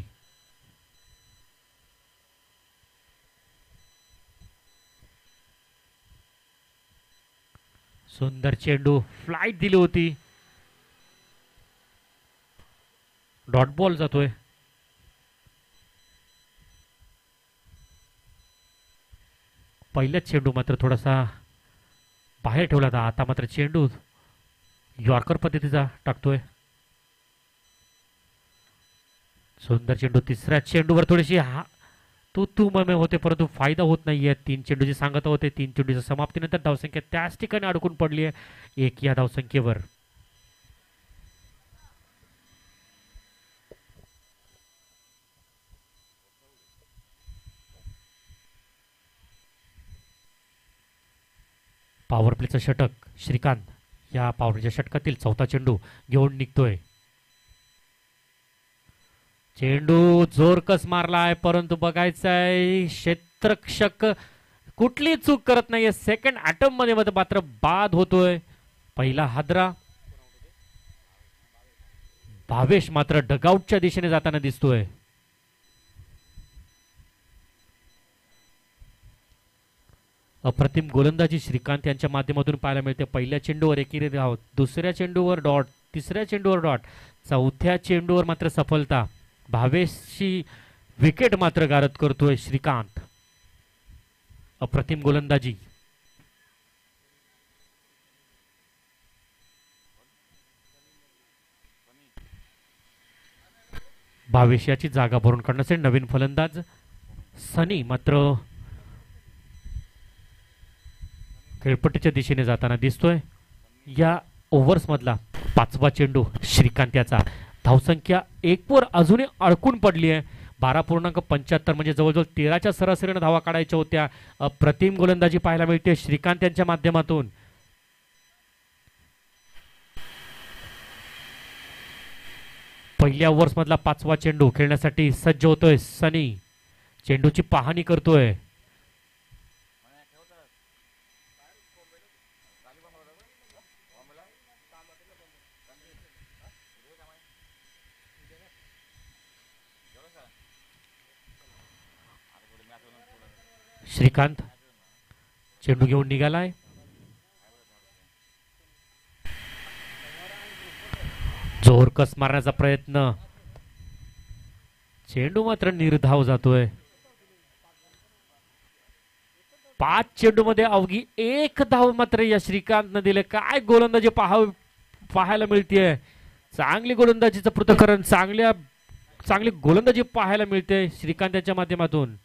सुंदर चेंडू, फ्लाइट दिली होती. डॉट बॉल जातोय. पहिल्याच चेंडू मात्र थोडासा बाहेर ठेवला होता. आता मात्र चेंडू यॉर्कर पद्धतीचा टाकतोय. सुंदर चेंडू. तिसऱ्या चेंडूवर थोडीशी तू ममे होते, परंतु फायदा होत नाहीये. 3 चेंडूची सांगत होते. 3 चेंडूच्या समाप्तीनंतर धावसंख्या त्याच ठिकाणी अडकून पडली आहे 1 या धावसंख्येवर. पॉवर प्लेचं षटक श्रीकांत या पॉवर प्लेच्या षटकातील चौथा चेंडू घेऊन निघतोय. चेंडू जोरकस मारलाय, परंतु बघायचंय क्षेत्ररक्षक कुठली चूक करत नाहीये. सेकंड अटेम्प्ट मध्ये मात्र बाद होतोय. पहिला हादरा. भावेश मात्र डगआउटच्या दिशेने जाताना दिसतोय. अप्रतिम गोलंदाजी श्रीकांत यांच्या माध्यमातून पाहायला मिळते. पहिल्या चेंडूवर एकेरी धाव, दुसऱ्या चेंडूवर डॉट, तिसऱ्या चेंडूवर डॉट, चौथ्या चेंडूवर मात्र सफलता. भावेशची विकेट मात्र गारद करतोय श्रीकांत. अप्रतिम गोलंदाजी. भावेश याची जागा भरून काढण्यासाठी नवीन फलंदाज सनी मात्र खेळपट्टीच्या दिशेने जाताना दिसतोय. या ओव्हर्स मधला 5वा चेंडू श्रीकांत याचा. धावसंख्या 1 वर अजूनही अडकून पडली आहे. 12.75 म्हणजे जवळजवळ 13च्या सरासरीने धावा काढायच्या होत्या. अप्रतिम गोलंदाजी पाहायला मिळते श्रीकांत यांच्या माध्यमातून. पहिल्या ओव्हर्स मधला 5वा चेंडू खेळण्यासाठी सज्ज होतोय सनी. चेंडूची पाहणी करतोय. श्रीकांत चेंडू घेऊन निघालाय. जोरकस मारण्याचा प्रयत्न. चेंडू मात्र निर्धाव जातोय. 5 चेंडू मध्ये अवघी 1 धाव मात्र या श्रीकांतनं दिले. काय गोलंदाजी पाहायला मिळतेय. चांगली गोलंदाजीचं पृथक्करण, चांगली गोलंदाजी पाहायला मिळते श्रीकांत यांच्या माध्यमातून.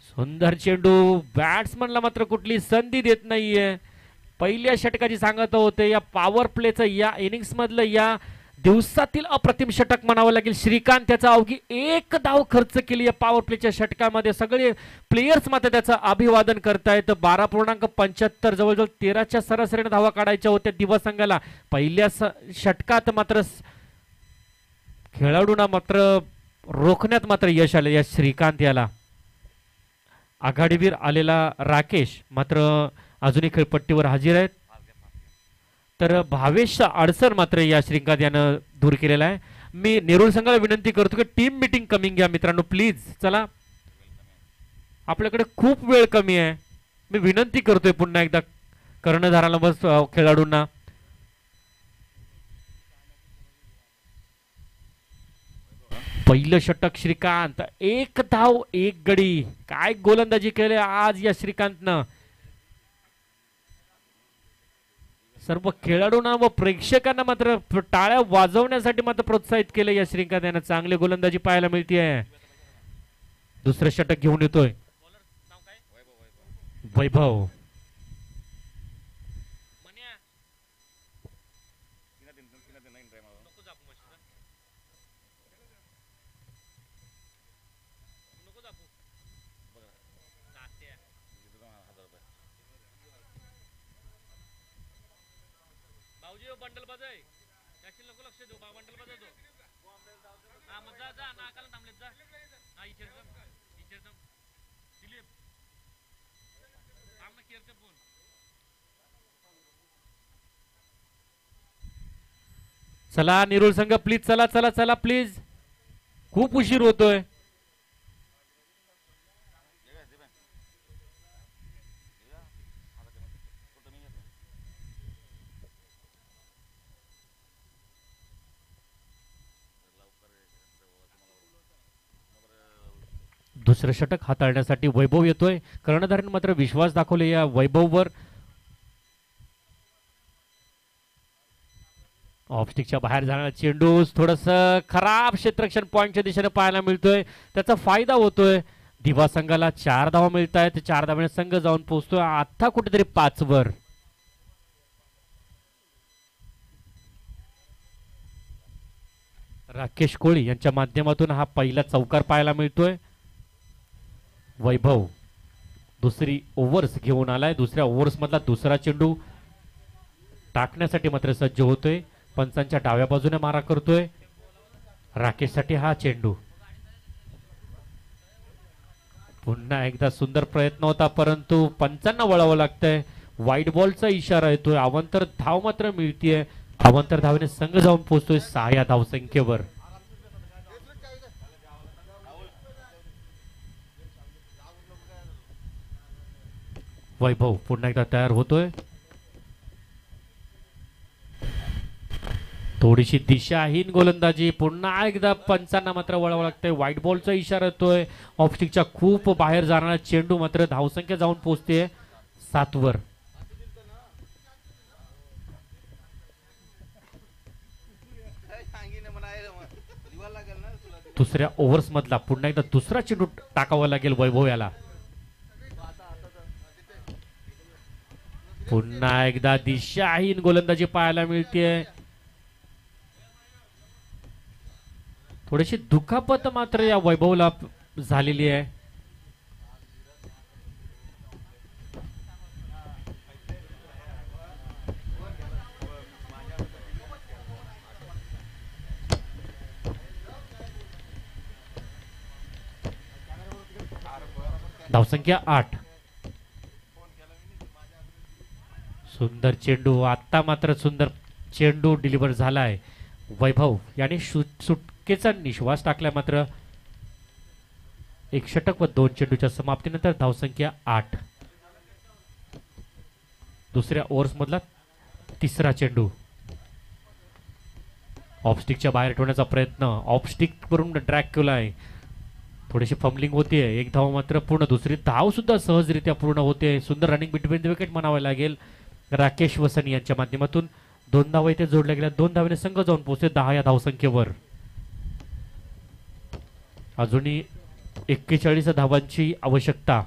सुंदर चेंडू. बॅट्समनला मात्र कुठली संधी देत नाहीये. पहिल्या षटकाची सांगत होते. या पॉवर प्लेचं या इनिंग्स मधलं या दिवसातील अप्रतिम षटक म्हणावं लागेल. श्रीकांत त्याचा अवघी 1 धाव खर्च केली या पॉवर प्लेच्या षटकामध्ये. सगळे प्लेयर्स मात्र त्याचं अभिवादन करतायत. 12.75 जवळजवळ 13च्या सरासरीने धावा काढायच्या होत्या दिवस संघाला. पहिल्या षटकात मात्र खेळाडूंना मात्र रोखण्यात मात्र यश आले या श्रीकांत याला. आघाडीवीर आलेला राकेश मात्र अजूनही खेळपट्टीवर हजर आहेत. तर भावेश अडसर मात्र या श्रीकांत यानं दूर केलेला आहे. मी नेरुळ संघाला विनंती करतो की टीम मीटिंग कमिंग घ्या मित्रांनो प्लीज. चला आपल्याकडे खूप वेळ कमी आहे. मी विनंती करतोय पुन्हा एकदा कर्णधाराला बस खेळाडूंना. पहिलं षटक श्रीकांत. एक धाव एक गडी. काय गोलंदाजी केली आज या श्रीकांतनं. सर्व खेळाडूंना व प्रेक्षकांना मात्र टाळ्या वाजवण्यासाठी मात्र प्रोत्साहित केले या श्रीकांत यांना. चांगली गोलंदाजी पाहायला मिळते. दुसरं षटक घेऊन येतोय वैभव. बंडल बजाय त्याची नको लक्ष देऊ बा बंडल बजाय तो हा मग जा जा नाकाला थांबलेत जा हा इचर दिलीप आम्हाला केरते फोन. चला नेरुळ संघ प्लीज. चला चला चला प्लीज. खूप उशीर होतोय. दुसरं षटक हाताळण्यासाठी वैभव येतोय. कर्णधाराने मात्र विश्वास दाखवले या वैभववर. ऑफस्टिकच्या बाहेर जाणारा चेंडू थोडस खराब क्षेत्ररक्षण पॉइंटच्या दिशेने पाहायला मिळतोय. त्याचा फायदा होतोय. दिवा संघाला 4 धावा मिळत आहेत. 4 धावाने संघ जाऊन पोहोचतोय आता कुठेतरी 5 वर. राकेश कोळी यांच्या माध्यमातून हा पहिला चौकार पाहायला मिळतोय. वैभव दुसरी ओव्हर्स घेऊन आलाय. दुसऱ्या ओव्हर्स मधला दुसरा चेंडू टाकण्यासाठी मात्र सज्ज होतोय. पंचांच्या डाव्या बाजूने मारा करतोय. राकेश साठी हा चेंडू. पुन्हा एकदा सुंदर प्रयत्न होता परंतु पंचांना वळावं लागतंय. व्हाईट बॉलचा इशारा येतोय. अवांतर धाव मात्र मिळतीये. अवांतर धावेने संघ जाऊन पोहोचतोय 6 या धावसंख्येवर. वैभव पुन्हा एकदा तयार होतोय. थोडीशी दिशाहीन गोलंदाजी. पुन्हा एकदा पंचांना मात्र वळावं लागतंय. व्हाईट बॉलचा इशारा येतोय. ऑफस्टिकच्या खूप बाहेर जाणारा चेंडू मात्र धावसंख्या जाऊन पोहोचते 7 वर. दुसऱ्या ओव्हर्स मधला पुन्हा एकदा दुसरा चेंडू टाकावा लागेल वैभव याला. पुन्हा एकदा दिशाहीन गोलंदाजी पाहायला मिळते. थोडीशी दुखापत मात्र या वैभवला झालेली आहे. धावसंख्या 8. सुंदर चेंडू. आता मात्र सुंदर चेंडू डिलिव्हर झालाय. वैभव याने सुटकेचा निश्वास टाकला. मात्र 1 षटक व 2 चेंडूच्या समाप्तीनंतर धावसंख्या 8. दुसऱ्या ओव्हर्स मधला तिसरा चेंडू. ऑफस्टिकच्या बाहेर ठेवण्याचा प्रयत्न. ऑफस्टिक वरून ड्रॅग केलाय. थोडीशी फंबलिंग होतीये. 1 धाव मात्र पूर्ण. दुसरी धाव सुद्धा सहजरित्या पूर्ण होते. सुंदर रनिंग बिटवीन द विकेट म्हणावे लागेल. राकेश वसनी यांच्या माध्यमातून 2 धावा इथे जोडल्या गेल्या. 2 धावेने संघ जाऊन पोहोचते 10 या धावसंख्येवर. अजूनही 41 धावांची आवश्यकता.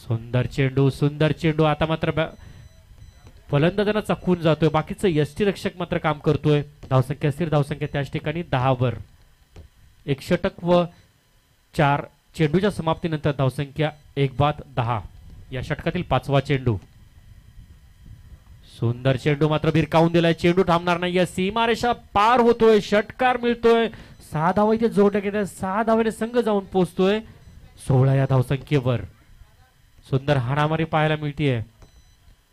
सुंदर चेंडू. सुंदर चेंडू. आता मात्र फलंदाजांना चकवून जातोय. बाकीचं यष्टीरक्षक मात्र काम करतोय. धावसंख्या स्थिर धावसंख्या त्याच ठिकाणी 10 वर. 1 षटक व 4 चेंडूच्या समाप्तीनंतर धावसंख्या 1 बाद 10. या षटकातील 5वा चेंडू. सुंदर चेंडू मात्र भिरकावून दिलाय. चेंडू थांबणार नाहीये. सीमारेषा पार होतोय. षटकार मिळतोय. 6 धावा इथे जोड घेत 6 धावेने संघ जाऊन पोहोचतोय 16 या धावसंख्येवर. सुंदर हाणामारी पाहायला मिळतीये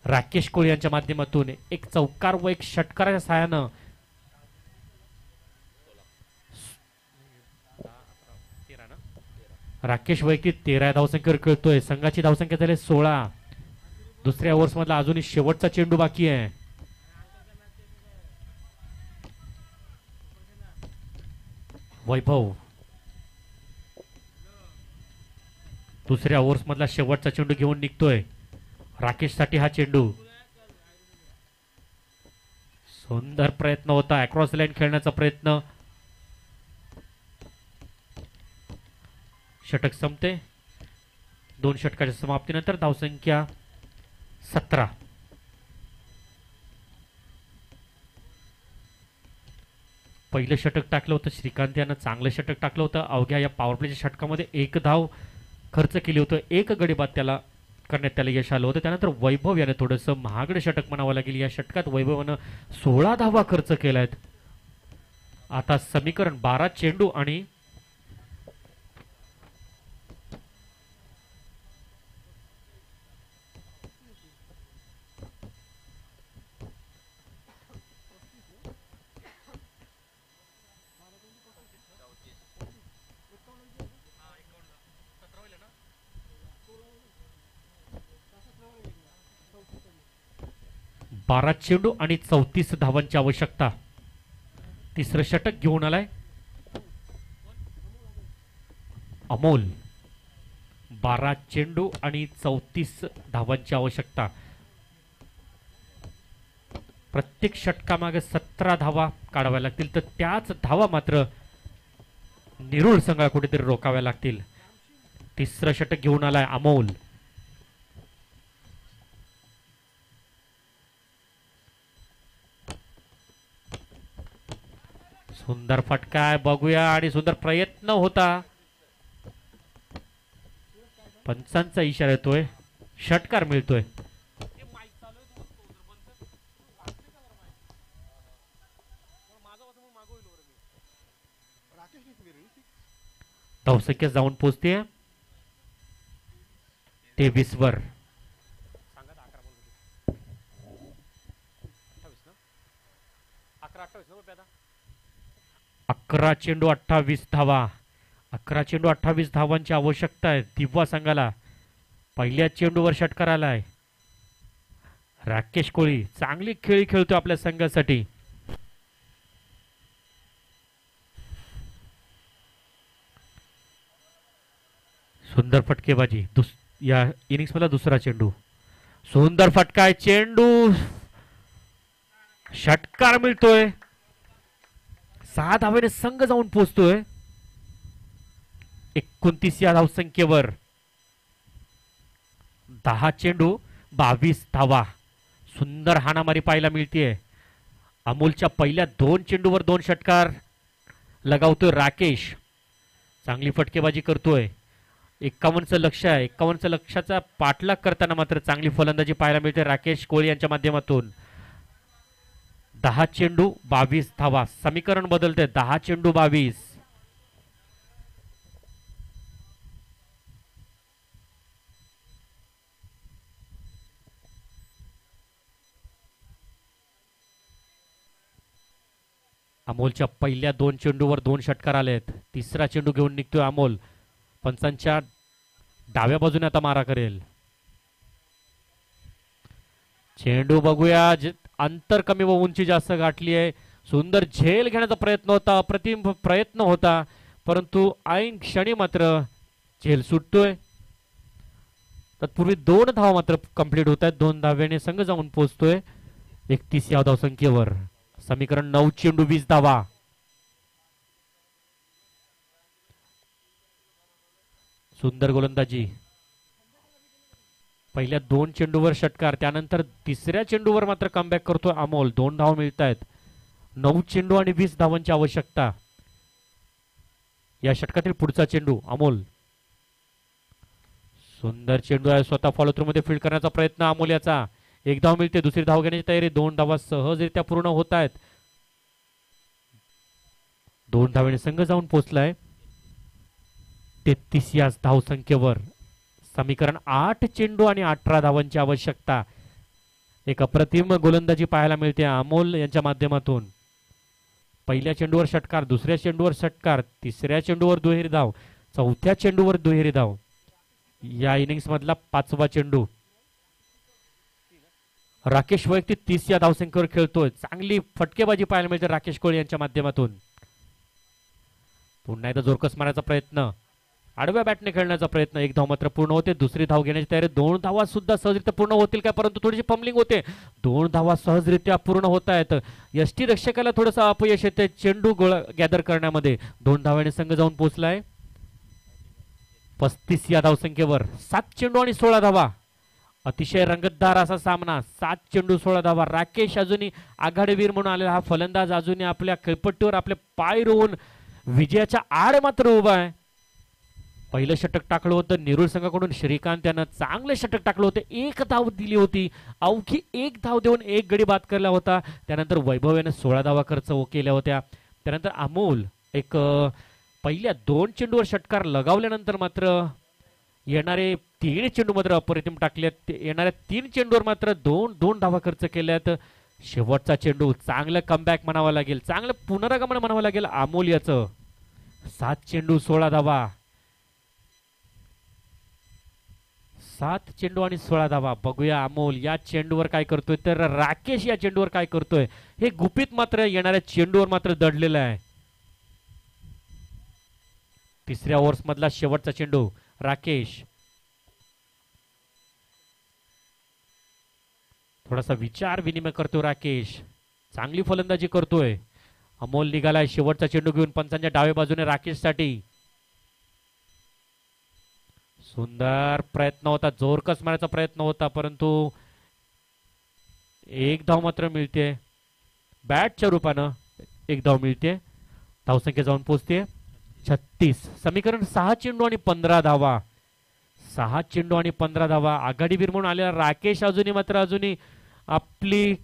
राकेश कोळी यांच्या माध्यमातून. एक चौकार व एक षटकाराच्या साहाय्यानं राकेश वैयक्तिक 13 धावसंख्येवर खेळतोय. संघाची धावसंख्या झाली 16. दुसऱ्या ओव्हर्स मधला अजूनही शेवटचा चेंडू बाकी आहे. वैभव दुसऱ्या ओव्हर्स मधला शेवटचा चेंडू घेऊन निघतोय. राकेश साठी हा चेंडू. सुंदर प्रयत्न होता अक्रॉस लाईन खेळण्याचा प्रयत्न. षटक संपते. 2 षटकाच्या समाप्तीनंतर धावसंख्या 17. पहिलं षटक टाकलं होतं श्रीकांत यानं. चांगलं षटक टाकलं होतं. अवघ्या या पॉवर प्लेच्या षटकामध्ये 1 धाव खर्च केली होतं. 1 गडी बाद त्याला करण्यात त्याला यश आलं होतं. त्यानंतर वैभव याने थोडंसं महागडं षटक म्हणावं लागेल. या षटकात वैभवानं 16 धावा खर्च केल्यात. आता समीकरण 12 चेंडू आणि बारा चेंडू आणि 34 धावांची आवश्यकता. तिसरं षटक घेऊन आलाय अमोल. 12 चेंडू आणि 34 धावांची आवश्यकता. प्रत्येक षटकामागे 17 धावा काढाव्या लागतील. तर त्याच धावा मात्र निरुळ संघाला कुठेतरी रोखाव्या लागतील. तिसरं षटक घेऊन आलाय अमोल. सुंदर फटका आहे बघूया. आणि सुंदर प्रयत्न होता. पंचांचा इशारा येतोय. षटकार मिळतोय. धावसंख्या जाऊन पोहोचते 23 वर. 11 चेंडू 28 धावा. 11 चेंडू 28 धावांची आवश्यकता आहे दिवा संघाला. पहिल्या चेंडूवर षटकार आलाय. राकेश कोळी चांगली खेळी खेळतो आपल्या संघासाठी. सुंदर फटकेबाजी. या इनिंग्स मधला दुसरा चेंडू. सुंदर फटका आहे. चेंडू षटकार मिळतोय. 6 धावेने संघ जाऊन पोहोचतोय 29 या धावसंख्येवर. 10 चेंडू 22 धावा. सुंदर हाणामारी पाहायला मिळतीये. अमोलच्या पहिल्या 2 चेंडूवर 2 षटकार लगावतोय राकेश. चांगली फटकेबाजी करतोय. 51चं लक्ष आहे. 51चं लक्षाचा पाठलाग करताना मात्र चांगली फलंदाजी पाहायला मिळते राकेश कोळी यांच्या माध्यमातून. 10 चेंडू 22 धावा. समीकरण बदलते. 10 चेंडू 22. अमोलच्या पहिल्या 2 चेंडूवर 2 षटकार आलेत. तिसरा चेंडू घेऊन निघतोय अमोल. पंचांच्या डाव्या बाजूने आता मारा करेल. चेंडू बघूया. अंतर कमी व उंची जास्त गाठली आहे. सुंदर झेल घेण्याचा प्रयत्न होता. अप्रतिम प्रयत्न होता. परंतु ऐन क्षणी मात्र झेल सुटतोय. तत्पूर्वी 2 धावा मात्र कंप्लीट होत आहेत. 2 धाव्याने संघ जाऊन पोहोचतोय 31 या धावसंख्येवर. समीकरण 9 चेंडू 20 धावा. सुंदर गोलंदाजी. पहिल्या 2 चेंडूवर षटकार. त्यानंतर तिसऱ्या चेंडूवर मात्र कमबॅक करतोय अमोल. 2 धावा मिळत आहेत. 9 चेंडू आणि 20 धावांची आवश्यकता. या षटकातील पुढचा चेंडू अमोल. सुंदर चेंडू आहे. स्वतः फॉलो थ्रू मध्ये फील्ड करण्याचा प्रयत्न अमोल याचा. एक धाव मिळते, दुसरी धाव घेण्याची तयारी, 2 धावा सहजरित्या पूर्ण होत आहेत. 2 धावेने संघ जाऊन पोहोचलाय 33 या धावसंख्येवर. समीकरण 8 चेंडू आणि 18 धावांची आवश्यकता. एक अप्रतिम गोलंदाजी पाहायला मिळते अमोल यांच्या माध्यमातून. पहिल्या चेंडूवर षटकार, दुसऱ्या चेंडूवर षटकार, तिसऱ्या चेंडूवर दुहेरी धाव, चौथ्या चेंडूवर दुहेरी धाव. या इनिंग्स मधला 5वा चेंडू. राकेश वैयक्तिक 30 या धावसंख्येवर खेळतोय. चांगली फटकेबाजी पाहायला मिळते राकेश कोळी यांच्या माध्यमातून. पुन्हा एकदा जोरकस मारण्याचा प्रयत्न, आडव्या बॅटने खेळण्याचा प्रयत्न. एक धाव मात्र पूर्ण होते, दुसरी धाव घेण्याची तयारी. 2 धावा सुद्धा सहजरित्या पूर्ण होतील काय, परंतु थोडीशी फंबलिंग होते. 2 धावा सहजरित्या पूर्ण होत आहेत. यष्टी रक्षकाला थोडंसं अपयश येते चेंडू गॅदर करण्यामध्ये. 2 धावाने संघ जाऊन पोहोचलाय 35 या धावसंख्येवर. 7 चेंडू आणि 16 धावा. अतिशय रंगतदार असा सामना. 7 चेंडू 16 धावा. राकेश अजूनही आघाडीवीर म्हणून आलेला हा फलंदाज अजूनही आपल्या खेळपट्टीवर आपले पाय रोवून विजयाच्या आड मात्र उभा आहे. पहिलं षटक टाकलं होतं नेरूळ संघाकडून श्रीकांत यानं चांगले षटक टाकलं होतं. 1 धाव दिली होती. अवघी 1 धाव देऊन 1 गडी बाद केला होता. त्यानंतर वैभव यानं 16 धावा खर्च केल्या होत्या. त्यानंतर अमोल एक पहिल्या 2 चेंडूवर षटकार लगावल्यानंतर मात्र येणारे 3 चेंडू मात्र अप्रतिम टाकलेत. येणाऱ्या 3 चेंडूवर मात्र 2 धावा खर्च केल्यात. शेवटचा चेंडू चांगलं कमबॅक म्हणावं लागेल, चांगलं पुनरागमन म्हणावं लागेल अमोल याचं. 7 चेंडू 16 धावा. 7 चेंडू आणि 16 धावा. बघूया अमोल या चेंडूवर काय करतोय, तर राकेश या चेंडूवर काय करतोय. हे गुपित मात्र येणाऱ्या चेंडूवर मात्र दडलेलं आहे. तिसऱ्या ओव्हर्स मधला शेवटचा चेंडू. राकेश थोडासा विचार विनिमय करतोय. राकेश चांगली फलंदाजी करतोय. अमोल निघालाय शेवटचा चेंडू घेऊन पंचांच्या डाव्या बाजूने राकेश साठी. सुंदर प्रयत्न होता, जोरकस मारण्याचा प्रयत्न होता, परंतु 1 धाव मात्र मिळते. बॅटच्या रूपानं 1 धाव मिळते. धावसंख्या जाऊन पोहोचते 36. समीकरण 6 चेंडू आणि 15 धावा. 6 चेंडू आणि 15 धावा. आघाडीवीर म्हणून आलेला राकेश अजूनही आपली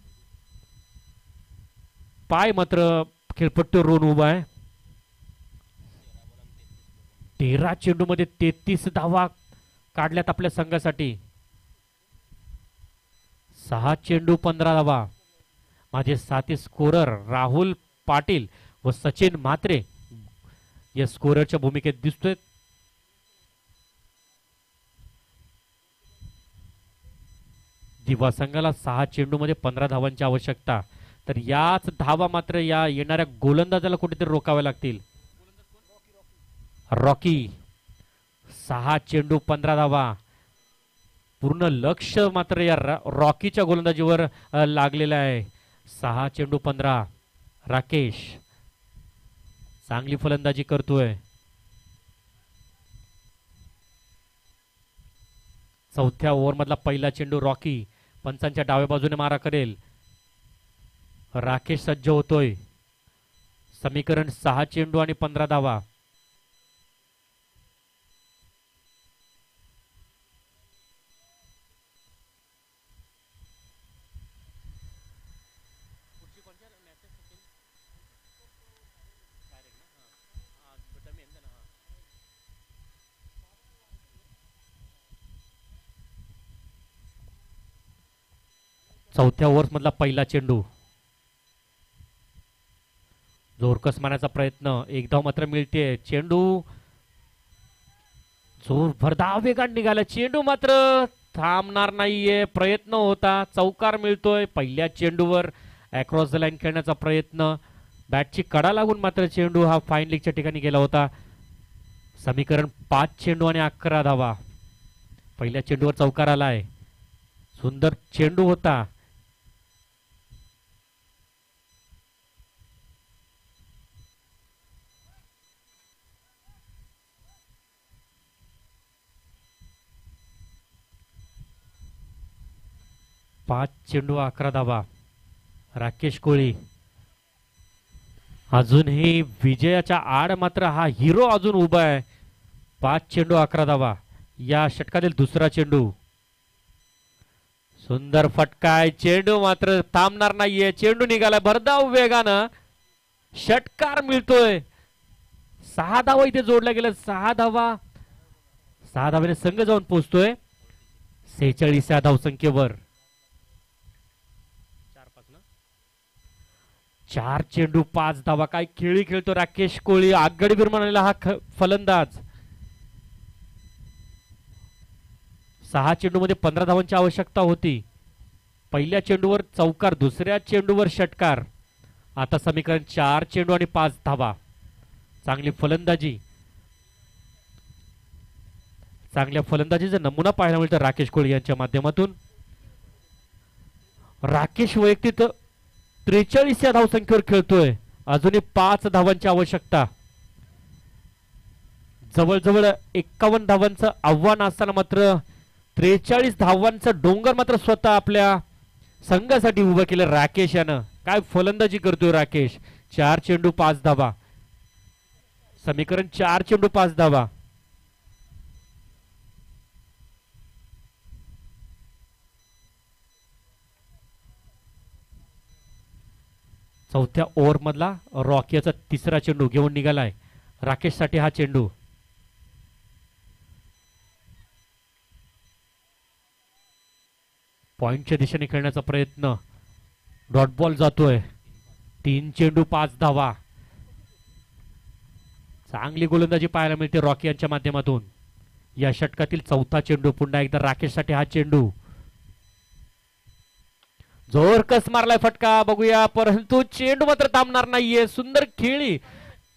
पाय मात्र खेळपट्टीवर रोवून उभा आहे. 13 चेंडू मध्ये 33 धावा काढल्यात आपल्या संघासाठी. 6 चेंडू 15 धावा. माझे साथी स्कोरर राहुल पाटील व सचिन म्हात्रे या स्कोररच्या भूमिकेत दिसतोय. दिवा संघाला 6 चेंडू मध्ये 15 धावांची आवश्यकता. तर याच धावा मात्र या येणाऱ्या गोलंदाजाला कुठेतरी रोखाव्या लागतील. रॉकी 6 चेंडू 15 धावा. पूर्ण लक्ष मात्र या रॉकीच्या गोलंदाजीवर लागलेलं आहे. 6 चेंडू 15. राकेश चांगली फलंदाजी करतोय. चौथ्या ओव्हर मधला पहिला चेंडू. रॉकी पंचांच्या डाव्या बाजूने मारा करेल. राकेश सज्ज होतोय. समीकरण 6 चेंडू आणि 15 धावा. चौथ्या ओव्हर्स मधला पहिला चेंडू. जोरकस मारण्याचा प्रयत्न. 1 धाव मात्र मिळते. चेंडू जोर भरधाव वेगात निघाला. चेंडू मात्र थांबणार नाहीये. प्रयत्न होता, चौकार मिळतोय. पहिल्या चेंडूवर अक्रॉस द लाईन खेळण्याचा प्रयत्न. बॅटची कडा लागून मात्र चेंडू हा फाईन लीगच्या ठिकाणी गेला होता. समीकरण 5 चेंडू आणि 11 धावा. पहिल्या चेंडूवर चौकार आलाय. सुंदर चेंडू होता. पाच चेंडू 11 धावा. राकेश कोळी अजूनही विजयाच्या आड मात्र हा हिरो अजून उभा आहे. 5 चेंडू 11 धावा. या षटकातील दुसरा चेंडू. सुंदर फटका आहे, चेंडू मात्र थांबणार नाहीये, चेंडू निघाला भरधाव वेगानं, षटकार मिळतोय. 6 धावा इथे जोडल्या गेल्या, 6 धावा, 6 धावेने संघ जाऊन पोहोचतोय 46 या धावसंख्येवर. 4 चेंडू 5 धावा, काय खेळी खेळतो राकेश कोळी, आगडवीर म्हणालेला हा फलंदाज. 6 चेंडू मध्ये 15 धावांची आवश्यकता होती. पहिल्या चेंडूवर चौकार, दुसऱ्या चेंडूवर षटकार. आता समीकरण 4 चेंडू आणि 5 धावा. चांगली फलंदाजी, चांगल्या फलंदाजीचा नमुना पाहायला मिळतो राकेश कोळी यांच्या माध्यमातून. राकेश वैयक्तिक 43 या धावसंख्येवर खेळतोय, अजूनही 5 धावांची आवश्यकता. जवळजवळ 51 धावांचं आव्हान असताना मात्र 43 धावांचं डोंगर मात्र स्वतः आपल्या संघासाठी उभं केलं राकेश यानं. काय फलंदाजी करतोय राकेश. 4 चेंडू 5 धावा, समीकरण 4 चेंडू 5 धावा. चौथ्या ओव्हर मधला रॉकीचा तिसरा चेंडू घेऊन निघालाय राकेश साठी हा चेंडू. पॉइंटच्या दिशेने खेळण्याचा प्रयत्न, डॉट बॉल जातोय. 3 चेंडू 5 धावा. चांगली गोलंदाजी पाहायला मिळते रॉकी यांच्या माध्यमातून. या षटकातील चौथा चेंडू पुन्हा एकदा राकेश साठी हा चेंडू. जोर कस मारलाय फटका बघूया, परंतु चेंडू मात्र थांबणार नाहीये. सुंदर खेळी,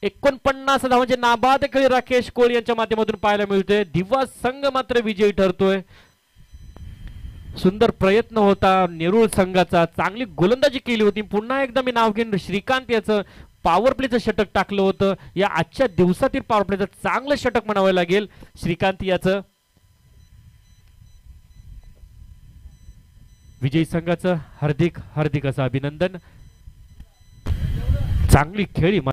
49 धावांचे नाबाद खेळी राकेश कोळी यांच्या माध्यमातून पाहायला मिळतोय. दिवा संघ मात्र विजयी ठरतोय. सुंदर प्रयत्न होता नेरूळ संघाचा, चांगली गोलंदाजी केली होती. पुन्हा एकदा मी नाव घेईन श्रीकांत याचं पॉवर प्लेचं षटक टाकलं होतं. या आजच्या दिवसातील पॉवर प्लेचं चांगलं षटक म्हणावं लागेल श्रीकांत याचं. विजयी संघाचं हार्दिक हार्दिक असं अभिनंदन. चांगली खेळी.